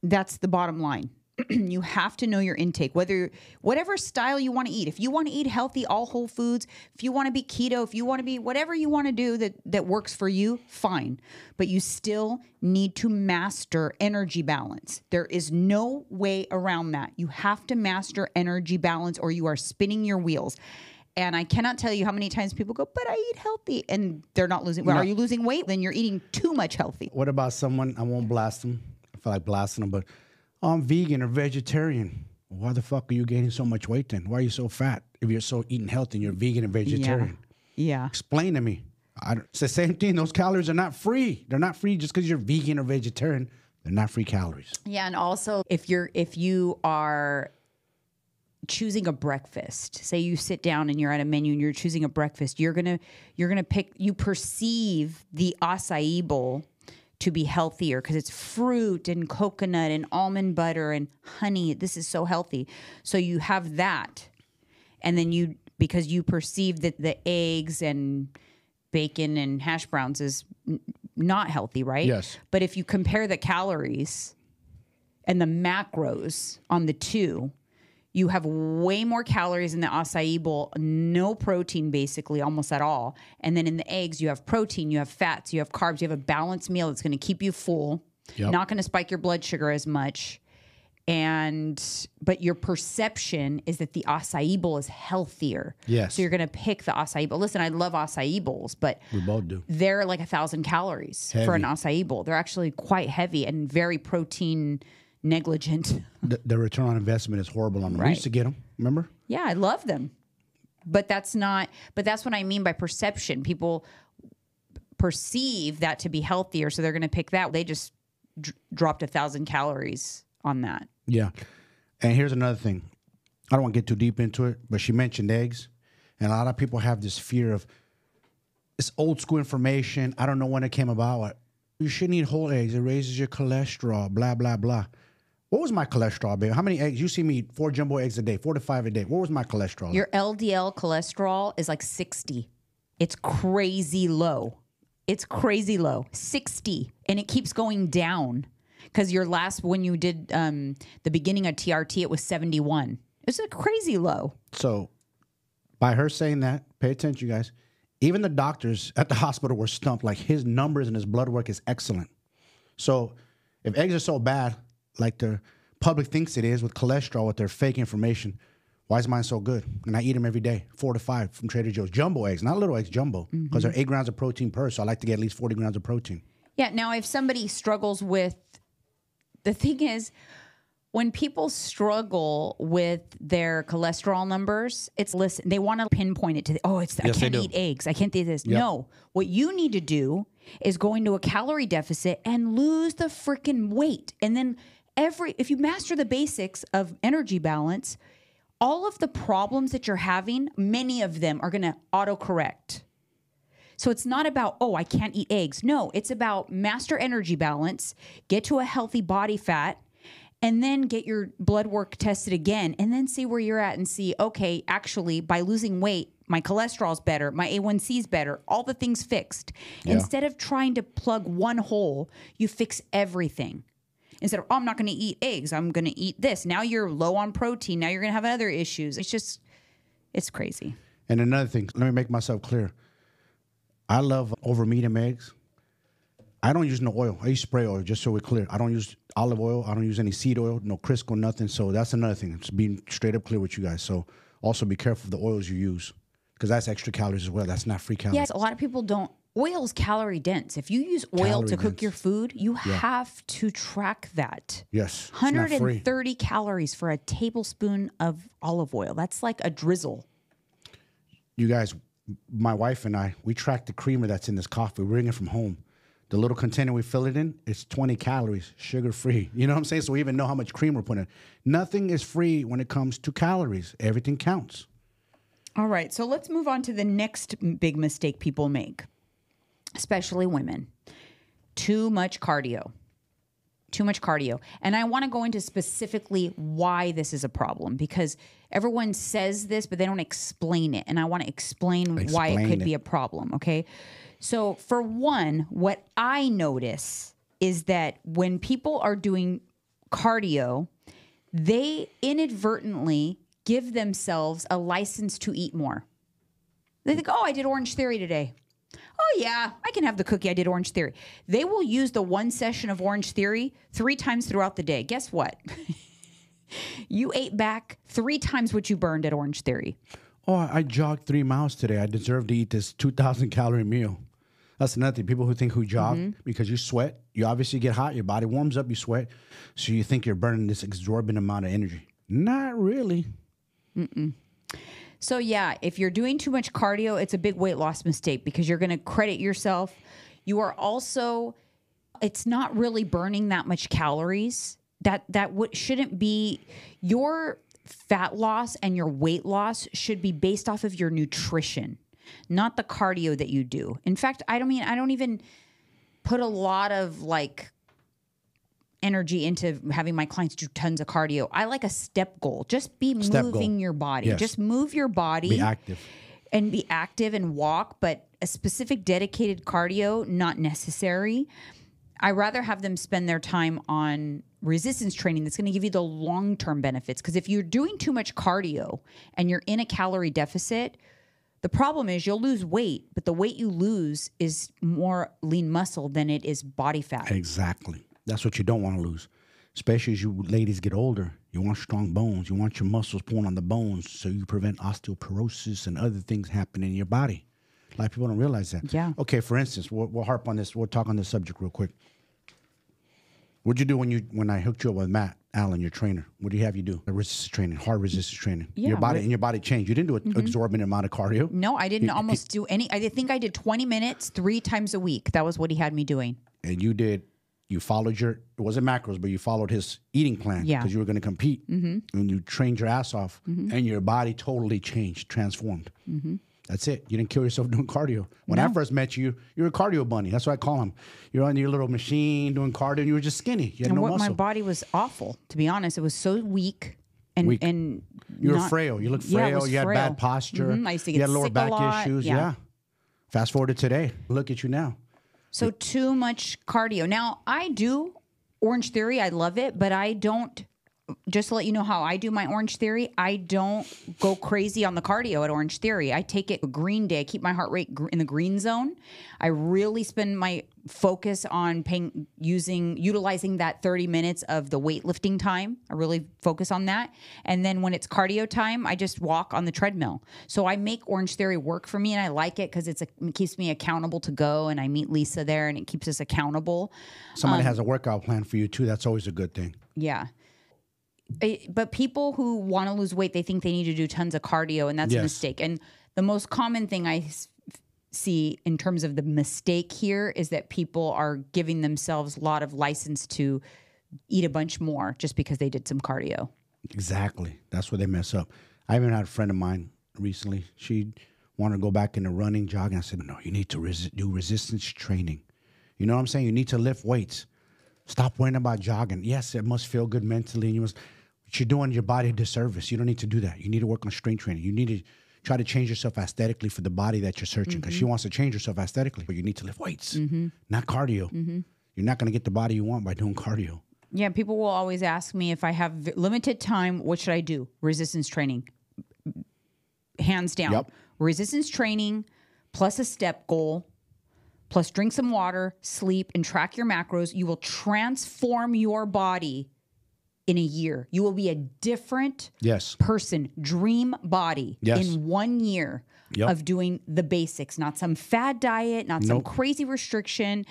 A: That's the bottom line. You have to know your intake, whatever style you want to eat. If you want to eat healthy, all whole foods, if you want to be keto, if you want to be whatever you want to do that works for you, fine. But you still need to master energy balance. There is no way around that. You have to master energy balance or you are spinning your wheels. And I cannot tell you how many times people go, but I eat healthy. And they're not losing. Well, are you losing weight? Then you're eating too much healthy.
B: What about someone, I won't blast them. I feel like blasting them, but I'm vegan or vegetarian. Why the fuck are you gaining so much weight then? Why are you so fat if you're so eating healthy and you're vegan and vegetarian?
A: Yeah.
B: Explain to me. It's the same thing. Those calories are not free. They're not free just because you're vegan or vegetarian. They're not free calories.
A: Yeah, and also if you are choosing a breakfast, say you sit down and you're at a menu and you're choosing a breakfast, you're gonna pick. You perceive the acai bowl to be healthier because it's fruit and coconut and almond butter and honey. This is so healthy. So you have that. And then because you perceive that the eggs and bacon and hash browns is not healthy, right?
B: Yes.
A: But if you compare the calories and the macros on the two, you have way more calories in the acai bowl, no protein basically, almost at all. And then in the eggs, you have protein, you have fats, you have carbs, you have a balanced meal that's going to keep you full, not going to spike your blood sugar as much. But your perception is that the acai bowl is healthier.
B: Yes.
A: So you're going to pick the acai bowl. Listen, I love acai bowls, but
B: we both do.
A: They're like 1,000 calories for an acai bowl. They're actually quite heavy and very protein negligent.
B: The return on investment is horrible on them. We used to get them, remember?
A: Yeah, I love them. But that's what I mean by perception. People perceive that to be healthier, so they're going to pick that. They just dropped 1,000 calories on that.
B: Yeah. And here's another thing. I don't want to get too deep into it, but she mentioned eggs. And a lot of people have this fear of it's old school information. I don't know when it came about. You shouldn't eat whole eggs. It raises your cholesterol, blah, blah, blah. What was my cholesterol, baby? How many eggs? You see me eat 4 jumbo eggs a day, 4 to 5 a day. What was my cholesterol?
A: Your LDL cholesterol is like 60. It's crazy low. It's crazy low. 60. And it keeps going down. Because when you did the beginning of TRT, it was 71. It's a crazy low.
B: So by her saying that, pay attention, you guys. Even the doctors at the hospital were stumped. Like his numbers and his blood work is excellent. So if eggs are so bad, like the public thinks it is with cholesterol, with their fake information, why is mine so good? And I eat them every day, 4 to 5 from Trader Joe's. Jumbo eggs, not little eggs, jumbo. Because they're 8 grams of protein per, so I like to get at least 40 grams of protein.
A: Yeah, now if somebody struggles with, the thing is, when people struggle with their cholesterol numbers, they want to pinpoint it to, I can't eat eggs. I can't eat this. Yep. No, what you need to do is go into a calorie deficit and lose the freaking weight. And then if you master the basics of energy balance, all of the problems that you're having, many of them are going to autocorrect. So it's not about, I can't eat eggs. No, it's about master energy balance, get to a healthy body fat, and then get your blood work tested again, and then see where you're at and see, okay, actually, by losing weight, my cholesterol's better, my A1C's better, all the things fixed. Yeah. Instead of trying to plug one hole, you fix everything. Instead of, I'm not going to eat eggs, I'm going to eat this. Now you're low on protein. Now you're going to have other issues. It's crazy.
B: And another thing, let me make myself clear. I love over meat and eggs. I don't use no oil. I use spray oil, just so we're clear. I don't use olive oil. I don't use any seed oil, no Crisco, nothing. So that's another thing. Just being straight up clear with you guys. So also be careful of the oils you use, because that's extra calories as well. That's not free calories.
A: Yes, a lot of people don't. Oil is calorie dense. If you use oil to cook your food, you have to track that.
B: Yes.
A: 130 calories for a tablespoon of olive oil. That's like a drizzle.
B: You guys, my wife and I, we track the creamer that's in this coffee. We bring it from home. The little container we fill it in, it's 20 calories, sugar-free. You know what I'm saying? So we even know how much cream we're putting in. Nothing is free when it comes to calories. Everything counts.
A: All right. So let's move on to the next big mistake people make, especially women. Too much cardio. Too much cardio. And I want to go into specifically why this is a problem, because everyone says this, but they don't explain it. And I want to explain why it could be a problem. Okay. So for one, what I notice is that when people are doing cardio, they inadvertently give themselves a license to eat more. They think, oh, I did Orange Theory today. Oh, yeah, I can have the cookie. I did Orange Theory. They will use the one session of Orange Theory 3 times throughout the day. Guess what? You ate back 3 times what you burned at Orange Theory.
B: Oh, I jogged 3 miles today. I deserve to eat this 2,000-calorie meal. That's another thing. People who jog because you sweat, you obviously get hot, your body warms up, you sweat. So you think you're burning this exorbitant amount of energy. Not really.
A: So yeah, if you're doing too much cardio, it's a big weight loss mistake because you're going to credit yourself. You are also, it's not really burning that much calories. That shouldn't be. Your fat loss and your weight loss should be based off of your nutrition, not the cardio that you do. In fact, I don't even put a lot of energy into having my clients do tons of cardio. I like a step goal. Just be moving your body.
B: Yes.
A: Just move your body.
B: Be active.
A: And be active and walk, but a specific dedicated cardio, not necessary. I rather have them spend their time on resistance training that's going to give you the long-term benefits. Because if you're doing too much cardio and you're in a calorie deficit, the problem is you'll lose weight, but the weight you lose is more lean muscle than it is body fat.
B: Exactly. That's what you don't want to lose, especially as you ladies get older. You want strong bones. You want your muscles pulling on the bones so you prevent osteoporosis and other things happening in your body. A lot of people don't realize that.
A: Yeah.
B: Okay, for instance, we'll harp on this. We'll talk on this subject real quick. What'd you do when I hooked you up with Matt Allen, your trainer? What do you have you do? Resistance training, hard resistance training.
A: Yeah,
B: your body changed. You didn't do an exorbitant amount of cardio.
A: No, I didn't do any. I think I did 20 minutes 3 times a week. That was what he had me doing.
B: And you followed it wasn't macros, but you followed his eating plan because you were going to compete. And you trained your ass off and your body totally changed, transformed. That's it. You didn't kill yourself doing cardio. When I first met you, you were a cardio bunny. That's what I call him. You're on your little machine doing cardio and you were just skinny. You had no muscle.
A: My body was awful, to be honest. It was so weak. And
B: you were frail. You looked frail. You had bad posture.
A: I used to
B: you
A: get
B: had lower
A: sick
B: back
A: a lot.
B: issues. Yeah. Fast forward to today. Look at you now.
A: So too much cardio. Now, I do Orange Theory. I love it, but I don't, just to let you know how I do my Orange Theory, I don't go crazy on the cardio at Orange Theory. I take it a green day. I keep my heart rate in the green zone. I really spend my focus on utilizing that 30 minutes of the weightlifting time. I really focus on that. And then when it's cardio time, I just walk on the treadmill. So I make Orange Theory work for me, and I like it because it keeps me accountable to go, and I meet Lisa there, and it keeps us accountable.
B: Somebody has a workout plan for you too. That's always a good thing.
A: Yeah. But people who want to lose weight, they think they need to do tons of cardio, and that's a mistake. And the most common thing I see in terms of the mistake here is that people are giving themselves a lot of license to eat a bunch more just because they did some cardio.
B: Exactly. That's where they mess up. I even had a friend of mine recently. She wanted to go back into running, jogging. I said, no, you need to do resistance training. You know what I'm saying? You need to lift weights. Stop worrying about jogging. Yes, it must feel good mentally, and but you're doing your body a disservice. You don't need to do that. You need to work on strength training. You need to try to change yourself aesthetically for the body that you're searching, because she wants to change herself aesthetically. But you need to lift weights, not cardio. You're not going to get the body you want by doing cardio.
A: Yeah, people will always ask me if I have limited time, what should I do? Resistance training. Hands down.
B: Yep.
A: Resistance training plus a step goal, plus drink some water, sleep, and track your macros. You will transform your body in a year. You will be a different person, dream body in 1 year of doing the basics, not some fad diet, not some crazy restriction,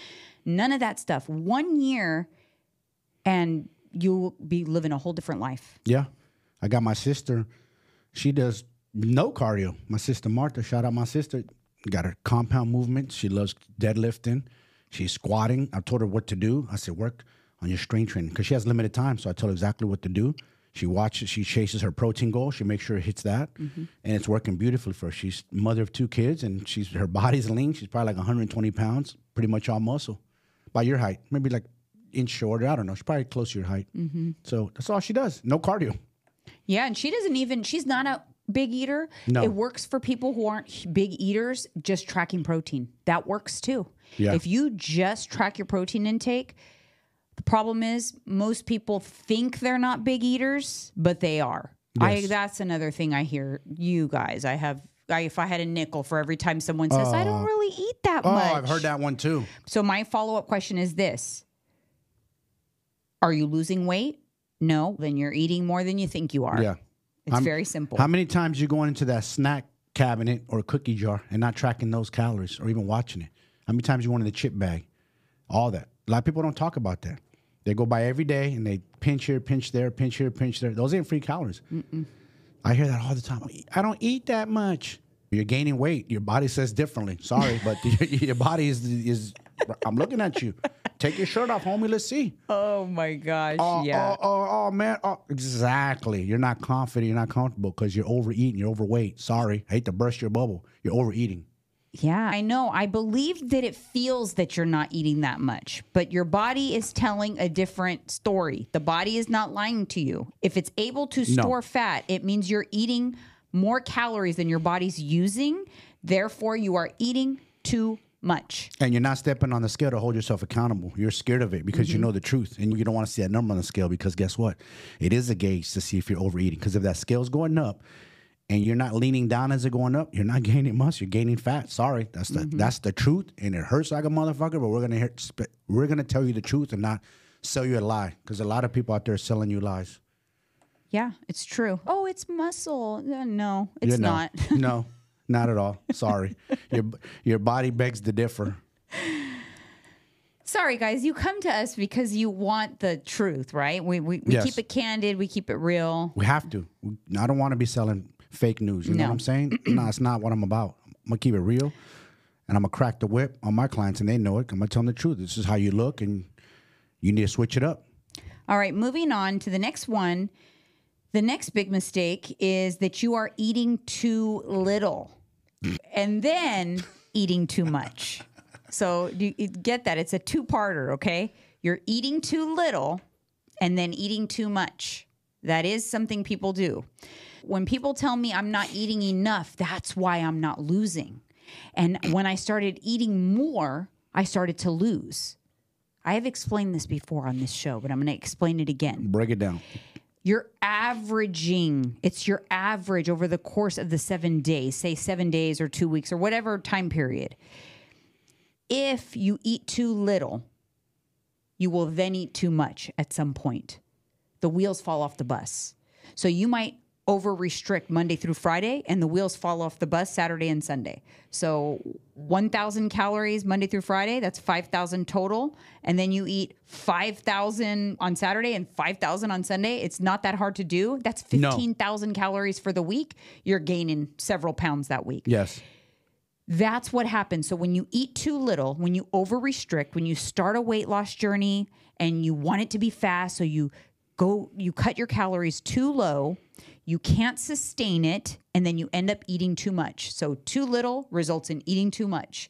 A: none of that stuff. 1 year and you'll be living a whole different life.
B: Yeah. I got my sister. She does no cardio. My sister Martha, shout out my sister, got her compound movement. She loves deadlifting. She's squatting. I told her what to do. I said, work on your strength training because she has limited time. So I told her exactly what to do. She watches, she chases her protein goal. She makes sure it hits that. And it's working beautifully for her. She's mother of 2 kids and her body's lean. She's probably like 120 pounds, pretty much all muscle. By your height, maybe like inch shorter. I don't know. She's probably close to your height. So that's all she does. No cardio.
A: Yeah. And she's not a big eater.
B: No.
A: It works for people who aren't big eaters, just tracking protein. That works too.
B: Yeah.
A: If you just track your protein intake, the problem is most people think they're not big eaters, but they are.
B: Yes.
A: That's another thing I hear you guys. If I had a nickel for every time someone says, I don't really eat that much.
B: Oh, I've heard that one too.
A: So my follow-up question is this. Are you losing weight? No. Then you're eating more than you think you are.
B: Yeah.
A: It's very simple.
B: How many times you going into that snack cabinet or cookie jar and not tracking those calories or even watching it? How many times you want in the chip bag? All that. A lot of people don't talk about that. They go by every day and they pinch here, pinch there, pinch here, pinch there. Those ain't free calories. I hear that all the time. I don't eat that much. You're gaining weight. Your body says differently. Sorry, but your body is. I'm looking at you. Take your shirt off, homie. Let's see.
A: Oh my gosh.
B: Oh man. Oh, exactly. You're not confident. You're not comfortable because you're overeating. You're overweight. Sorry. I hate to burst your bubble. You're overeating.
A: Yeah, I know. I believe that it feels that you're not eating that much, but your body is telling a different story. The body is not lying to you. If it's able to store fat, it means you're eating more calories than your body's using. Therefore, you are eating too much.
B: And you're not stepping on the scale to hold yourself accountable. You're scared of it because you know the truth. And you don't want to see that number on the scale because guess what? It is a gauge to see if you're overeating. Because if that scale's going up, and you're not leaning down as it going up, you're not gaining muscle, you're gaining fat. Sorry, that's the truth, and it hurts like a motherfucker. But we're gonna tell you the truth and not sell you a lie, because a lot of people out there are selling you lies.
A: Yeah, it's true. Oh, it's muscle. No, it's not.
B: No, not at all. Sorry, your body begs to differ.
A: Sorry, guys. You come to us because you want the truth, right? We
B: Yes.
A: keep it candid. We keep it real.
B: We have to. I don't want to be selling fake news. You know what I'm saying? No, it's not what I'm about. I'm going to keep it real, and I'm going to crack the whip on my clients, and they know it. I'm going to tell them the truth. This is how you look, and you need to switch it up.
A: All right, moving on to the next one. The next big mistake is that you are eating too little and then eating too much. So you get that? It's a two-parter, okay? You're eating too little and then eating too much. That is something people do. When people tell me I'm not eating enough, that's why I'm not losing. And when I started eating more, I started to lose. I have explained this before on this show, but I'm going to explain it again.
B: Break it down.
A: You're averaging. It's your average over the course of the 7 days, say 7 days or 2 weeks or whatever time period. If you eat too little, you will then eat too much at some point. The wheels fall off the bus. So you might over-restrict Monday through Friday, and the wheels fall off the bus Saturday and Sunday. So 1,000 calories Monday through Friday, that's 5,000 total. And then you eat 5,000 on Saturday and 5,000 on Sunday. It's not that hard to do. That's 15,000 calories for the week. You're gaining several pounds that week.
B: Yes.
A: That's what happens. So when you eat too little, when you over-restrict, when you start a weight loss journey and you want it to be fast, so you cut your calories too low, you can't sustain it, and then you end up eating too much. So too little results in eating too much.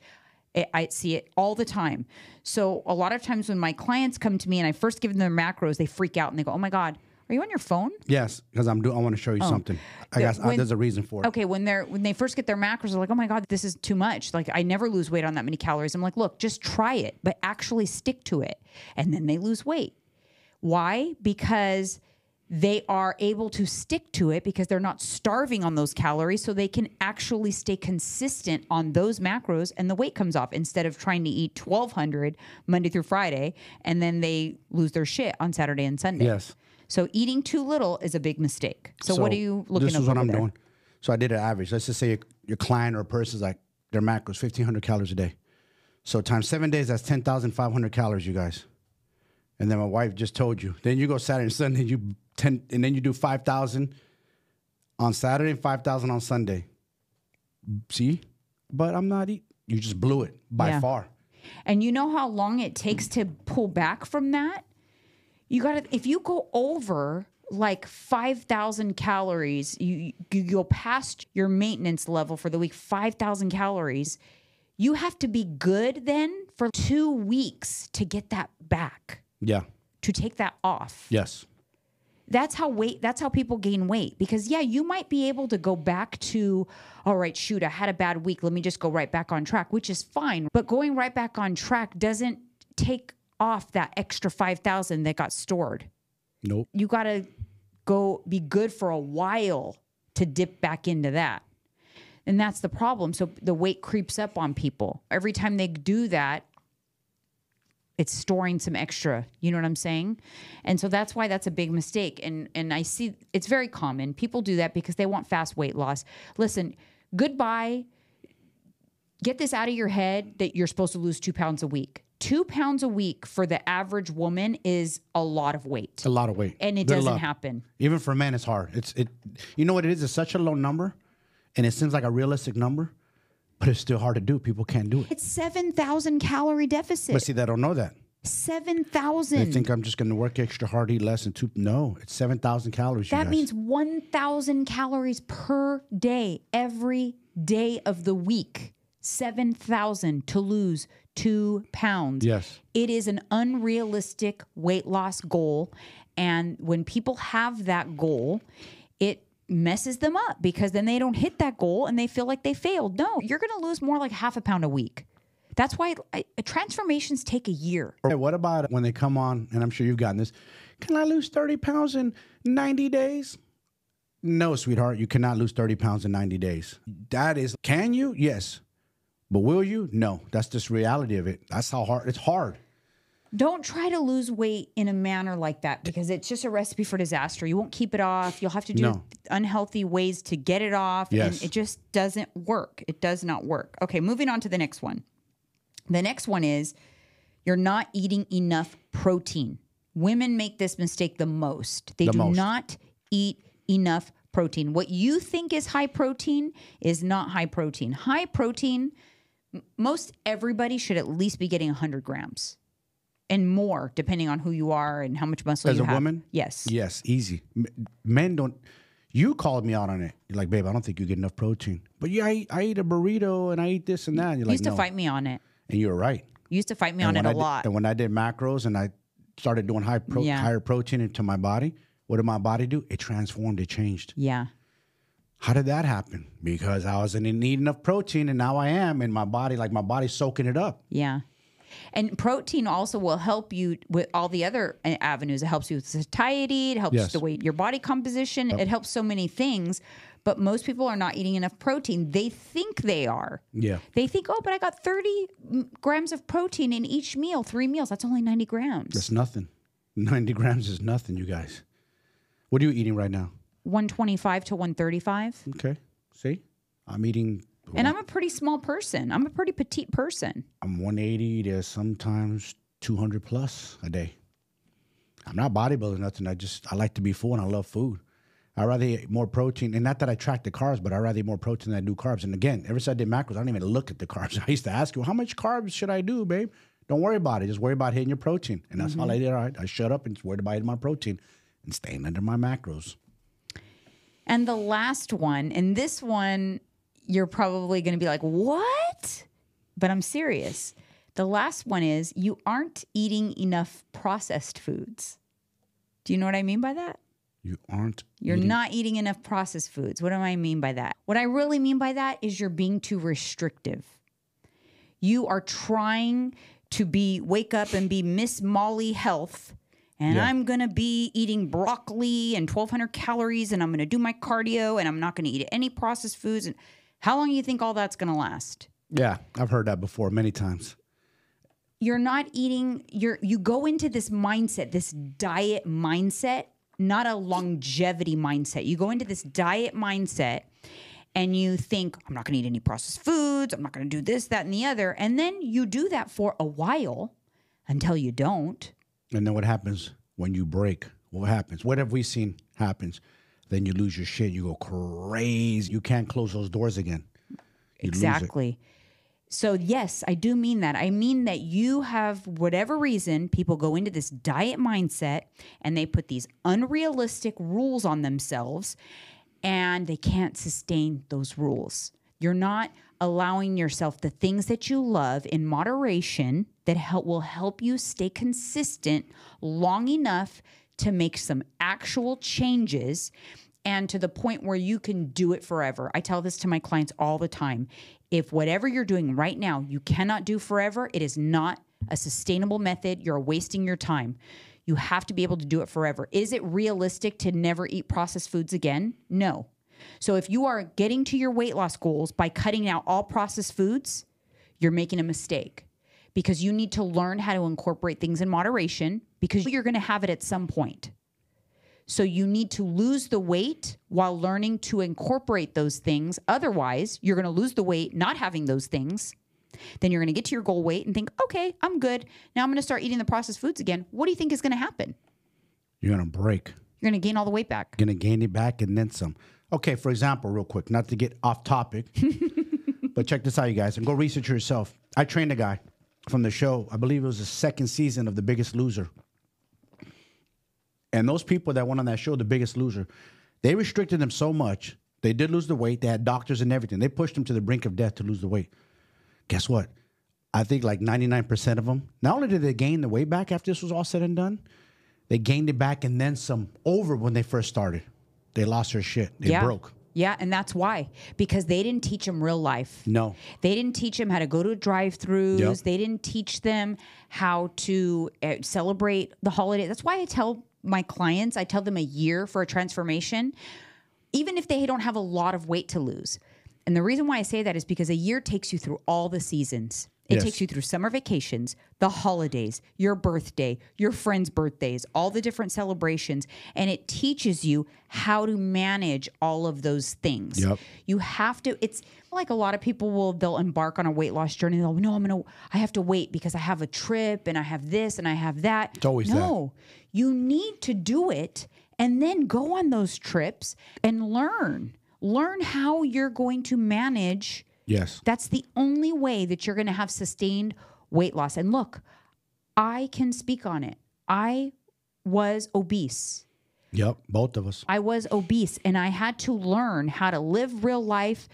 A: I see it all the time. So a lot of times when my clients come to me and I first give them their macros, they freak out and they go, oh my God, are you on your phone?
B: Yes, because I want to show you something. There's a reason for it.
A: Okay, when they first get their macros, they're like, oh my God, this is too much. Like, I never lose weight on that many calories. I'm like, look, just try it, but actually stick to it. And then they lose weight. Why? Because they are able to stick to it because they're not starving on those calories, so they can actually stay consistent on those macros and the weight comes off instead of trying to eat 1,200 Monday through Friday and then they lose their shit on Saturday and Sunday.
B: Yes.
A: So eating too little is a big mistake. So what are you looking at?
B: This is what I'm doing. So I did an average. Let's just say your client or a person's like their macros 1,500 calories a day. So times 7 days, that's 10,500 calories, you guys. And then my wife just told you. Then you go Saturday and Sunday, and then you do 5,000 on Saturday and 5,000 on Sunday. See? But I'm not eating. You just blew it by far.
A: And you know how long it takes to pull back from that? If you go over like 5,000 calories, you go past your maintenance level for the week, 5,000 calories, you have to be good then for 2 weeks to get that back.
B: Yeah.
A: To take that off.
B: Yes.
A: That's how people gain weight, because you might be able to go back to, all right, shoot, I had a bad week. Let me just go right back on track, which is fine. But going right back on track doesn't take off that extra 5,000 that got stored.
B: Nope.
A: You got to go be good for a while to dip back into that. And that's the problem. So the weight creeps up on people. Every time they do that, it's storing some extra. You know what I'm saying? And so that's why that's a big mistake. And I see it's very common. People do that because they want fast weight loss. Listen, goodbye. Get this out of your head that you're supposed to lose 2 pounds a week. 2 pounds a week for the average woman is a lot of weight.
B: A lot of weight.
A: And it doesn't happen.
B: Even for men, it's hard. You know what it is? It's such a low number, and it seems like a realistic number, but it's still hard to do. People can't do it.
A: It's 7,000 calorie deficit.
B: But see, they don't know that.
A: 7,000.
B: They think I'm just going to work extra hard, eat less, and no, it's 7,000 calories.
A: That means 1,000 calories per day, every day of the week. 7,000 to lose 2 pounds.
B: Yes.
A: It is an unrealistic weight loss goal. And when people have that goal, it messes them up because then they don't hit that goal and they feel like they failed. No, you're going to lose more like half a pound a week. That's why transformations take a year.
B: What about when they come on, and I'm sure you've gotten this, can I lose 30 pounds in 90 days? No, sweetheart, you cannot lose 30 pounds in 90 days. Can you? Yes. But will you? No. That's just reality of it. That's how hard. It's hard.
A: Don't try to lose weight in a manner like that because it's just a recipe for disaster. You won't keep it off. You'll have to do unhealthy ways to get it off.
B: Yes.
A: And it just doesn't work. It does not work. Okay, moving on to the next one. The next one is you're not eating enough protein. Women make this mistake the most. They do not eat enough protein. What you think is high protein is not high protein. High protein, most everybody should at least be getting 100 grams and more, depending on who you are and how much muscle you have. As a woman? Yes.
B: Yes, easy. Men don't. You called me out on it. You're like, babe, I don't think you get enough protein. But yeah, I eat a burrito and I eat this and that. And you're
A: like, used to fight me on it.
B: And you were right.
A: You used to fight me on it a lot.
B: And when I did macros and I started doing higher protein into my body, what did my body do? It transformed. It changed.
A: Yeah.
B: How did that happen? Because I wasn't eating enough protein, and now I am, and my body's soaking it up.
A: Yeah. And protein also will help you with all the other avenues. It helps you with satiety. It helps the way your body composition. It helps so many things. But most people are not eating enough protein. They think they are.
B: Yeah.
A: They think, oh, but I got 30 grams of protein in each meal, 3 meals. That's only 90 grams.
B: That's nothing. 90 grams is nothing, you guys. What are you eating right now?
A: 125 to 135.
B: Okay. See? I'm eating.
A: And I'm a pretty small person. I'm a pretty petite person.
B: I'm 180 to sometimes 200 plus a day. I'm not bodybuilding nothing. I like to be full and I love food. I'd rather eat more protein. And not that I track the carbs, but I'd rather eat more protein than I do carbs. And again, ever since I did macros, I don't even look at the carbs. I used to ask you, how much carbs should I do, babe? Don't worry about it. Just worry about hitting your protein. And that's all I did. All right. I shut up and just worried about hitting my protein and staying under my macros.
A: And the last one, and this one, you're probably going to be like, what? But I'm serious. The last one is you aren't eating enough processed foods. Do you know what I mean by that? You're not eating enough processed foods. What do I mean by that? What I really mean by that is you're being too restrictive. You are trying to wake up and be Miss Molly Health, and I'm going to be eating broccoli and 1,200 calories, and I'm going to do my cardio, and I'm not going to eat any processed foods. And how long do you think all that's going to last?
B: Yeah, I've heard that before many times.
A: You're not eating, you go into this mindset, this diet mindset, not a longevity mindset. You go into this diet mindset and you think, I'm not going to eat any processed foods. I'm not going to do this, that, and the other. And then you do that for a while until you don't.
B: And then what happens when you break? What happens? What have we seen happens? Then you lose your shit. You go crazy. You can't close those doors again.
A: Exactly. So yes, I do mean that. I mean that you have, whatever reason, people go into this diet mindset and they put these unrealistic rules on themselves and they can't sustain those rules. You're not allowing yourself the things that you love in moderation that will help you stay consistent long enough to make some actual changes and to the point where you can do it forever. I tell this to my clients all the time. If whatever you're doing right now, you cannot do forever, it is not a sustainable method. You're wasting your time. You have to be able to do it forever. Is it realistic to never eat processed foods again? No. So if you are getting to your weight loss goals by cutting out all processed foods, you're making a mistake because you need to learn how to incorporate things in moderation because you're going to have it at some point. So you need to lose the weight while learning to incorporate those things. Otherwise, you're going to lose the weight not having those things. Then you're going to get to your goal weight and think, okay, I'm good. Now I'm going to start eating the processed foods again. What do you think is going to happen?
B: You're going to break.
A: You're going to gain all the weight back.
B: You're going to gain it back and then some. Okay, for example, real quick, not to get off topic, but check this out, you guys, and go research yourself. I trained a guy from the show. I believe it was the second season of The Biggest Loser. And those people that went on that show, The Biggest Loser, they restricted them so much. They did lose the weight. They had doctors and everything. They pushed them to the brink of death to lose the weight. Guess what? I think like 99% of them, not only did they gain the weight back after this was all said and done, they gained it back and then some over when they first started. They lost their shit. They broke.
A: Yeah, and that's why. Because they didn't teach them real life.
B: No.
A: They didn't teach them how to go to drive-thrus. Yep. They didn't teach them how to celebrate the holiday. That's why I tell my clients, I tell them a year for a transformation, even if they don't have a lot of weight to lose. And the reason why I say that is because a year takes you through all the seasons. It takes you through summer vacations, the holidays, your birthday, your friends' birthdays, all the different celebrations. And it teaches you how to manage all of those things. Yep. You have to, it's like a lot of people they'll embark on a weight loss journey. They'll, no, I have to wait because I have a trip and I have this and I have that.
B: It's always that.
A: No, you need to do it and then go on those trips and learn. Learn how you're going to manage.
B: Yes.
A: That's the only way that you're going to have sustained weight loss. And look, I can speak on it. I was obese.
B: Yep, both of us.
A: I was obese, and I had to learn how to live real life,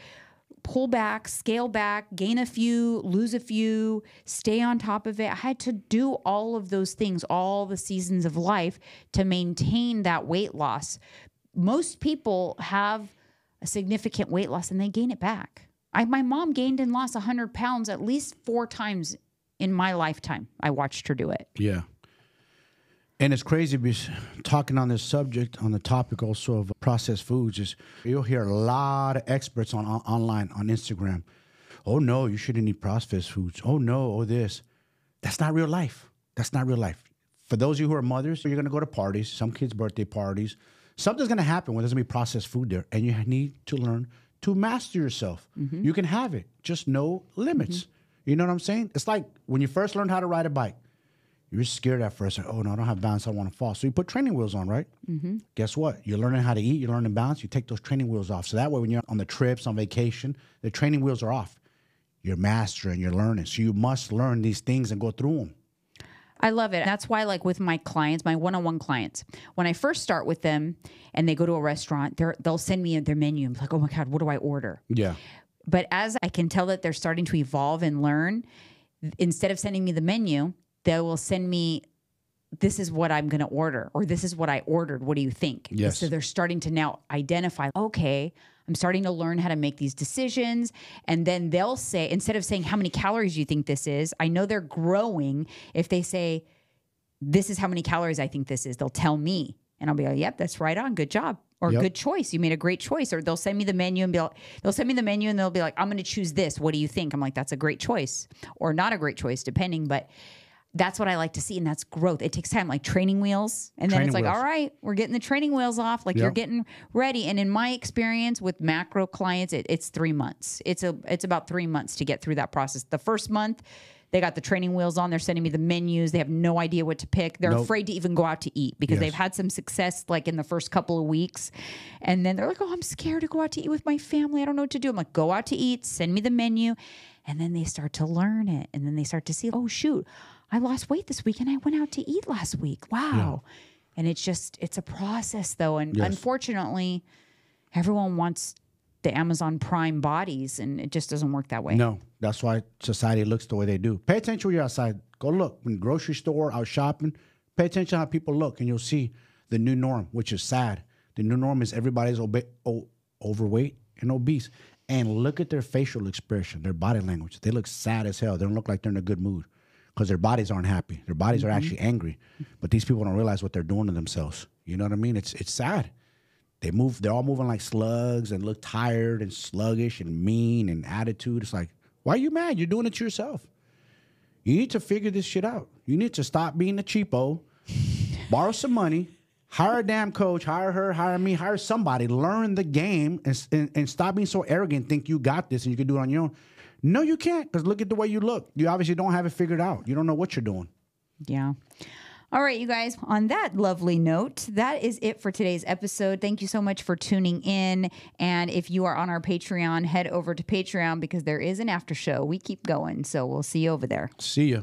A: pull back, scale back, gain a few, lose a few, stay on top of it. I had to do all of those things, all the seasons of life to maintain that weight loss. Most people have a significant weight loss, and they gain it back. My mom gained and lost 100 pounds at least 4 times in my lifetime. I watched her do it.
B: Yeah. And it's crazy because talking on this subject, on the topic also of processed foods, is you'll hear a lot of experts online, on Instagram. Oh, no, you shouldn't eat processed foods. Oh, no, oh, this. That's not real life. That's not real life. For those of you who are mothers, you're going to go to parties, some kids' birthday parties. Something's going to happen when there's going to be processed food there, and you need to learn to master yourself. Mm-hmm. You can have it, just no limits. Mm-hmm. You know what I'm saying? It's like when you first learned how to ride a bike. You're scared at first. Like, oh, no, I don't have balance. I want to fall. So you put training wheels on, right? Mm-hmm. Guess what? You're learning how to eat. You're learning balance. You take those training wheels off. So that way when you're on the trips, on vacation, the training wheels are off. You're mastering. You're learning. So you must learn these things and go through them.
A: I love it. That's why, like with my clients, my one-on-one clients, when I first start with them and they go to a restaurant, they'll send me their menu. I'm like, oh my God, what do I order?
B: Yeah.
A: But as I can tell that they're starting to evolve and learn, instead of sending me the menu, they will send me, this is what I'm going to order, or this is what I ordered. What do you think?
B: Yes.
A: So they're starting to now identify, okay, I'm starting to learn how to make these decisions. And then they'll say, instead of saying, how many calories do you think this is? I know they're growing. If they say, this is how many calories I think this is, they'll tell me. And I'll be like, yep, that's right on. Good job. Or good choice. You made a great choice. Or they'll send me the menu and they'll send me the menu and they'll be like, I'm going to choose this. What do you think? I'm like, that's a great choice, or not a great choice, depending. But that's what I like to see. And that's growth. It takes time, like training wheels. And then it's like, all right, we're getting the training wheels off. Like you're getting ready. And in my experience with macro clients, it's 3 months. It's about 3 months to get through that process. The first month, they got the training wheels on. They're sending me the menus. They have no idea what to pick. They're afraid to even go out to eat because they've had some success like in the first couple of weeks. And then they're like, oh, I'm scared to go out to eat with my family. I don't know what to do. I'm like, go out to eat. Send me the menu. And then they start to learn it. And then they start to see, oh, shoot, I lost weight this week and I went out to eat last week. Wow. Yeah. And it's a process, though. And unfortunately, everyone wants the Amazon Prime bodies, and it just doesn't work that way.
B: No, that's why society looks the way they do. Pay attention when you're outside. Go look. In the grocery store, out shopping, pay attention how people look, and you'll see the new norm, which is sad. The new norm is everybody's overweight and obese. And look at their facial expression, their body language. They look sad as hell. They don't look like they're in a good mood because their bodies aren't happy. Their bodies are actually angry. But these people don't realize what they're doing to themselves. You know what I mean? It's sad. They're all moving like slugs and look tired and sluggish and mean and attitude. It's like, why are you mad? You're doing it to yourself. You need to figure this shit out. You need to stop being a cheapo, borrow some money, hire a damn coach, hire her, hire me, hire somebody, learn the game and stop being so arrogant, think you got this and you can do it on your own. No, you can't, because look at the way you look. You obviously don't have it figured out. You don't know what you're doing.
A: Yeah. All right, you guys, on that lovely note, that is it for today's episode. Thank you so much for tuning in. And if you are on our Patreon, head over to Patreon because there is an after show. We keep going, so we'll see you over there.
B: See ya.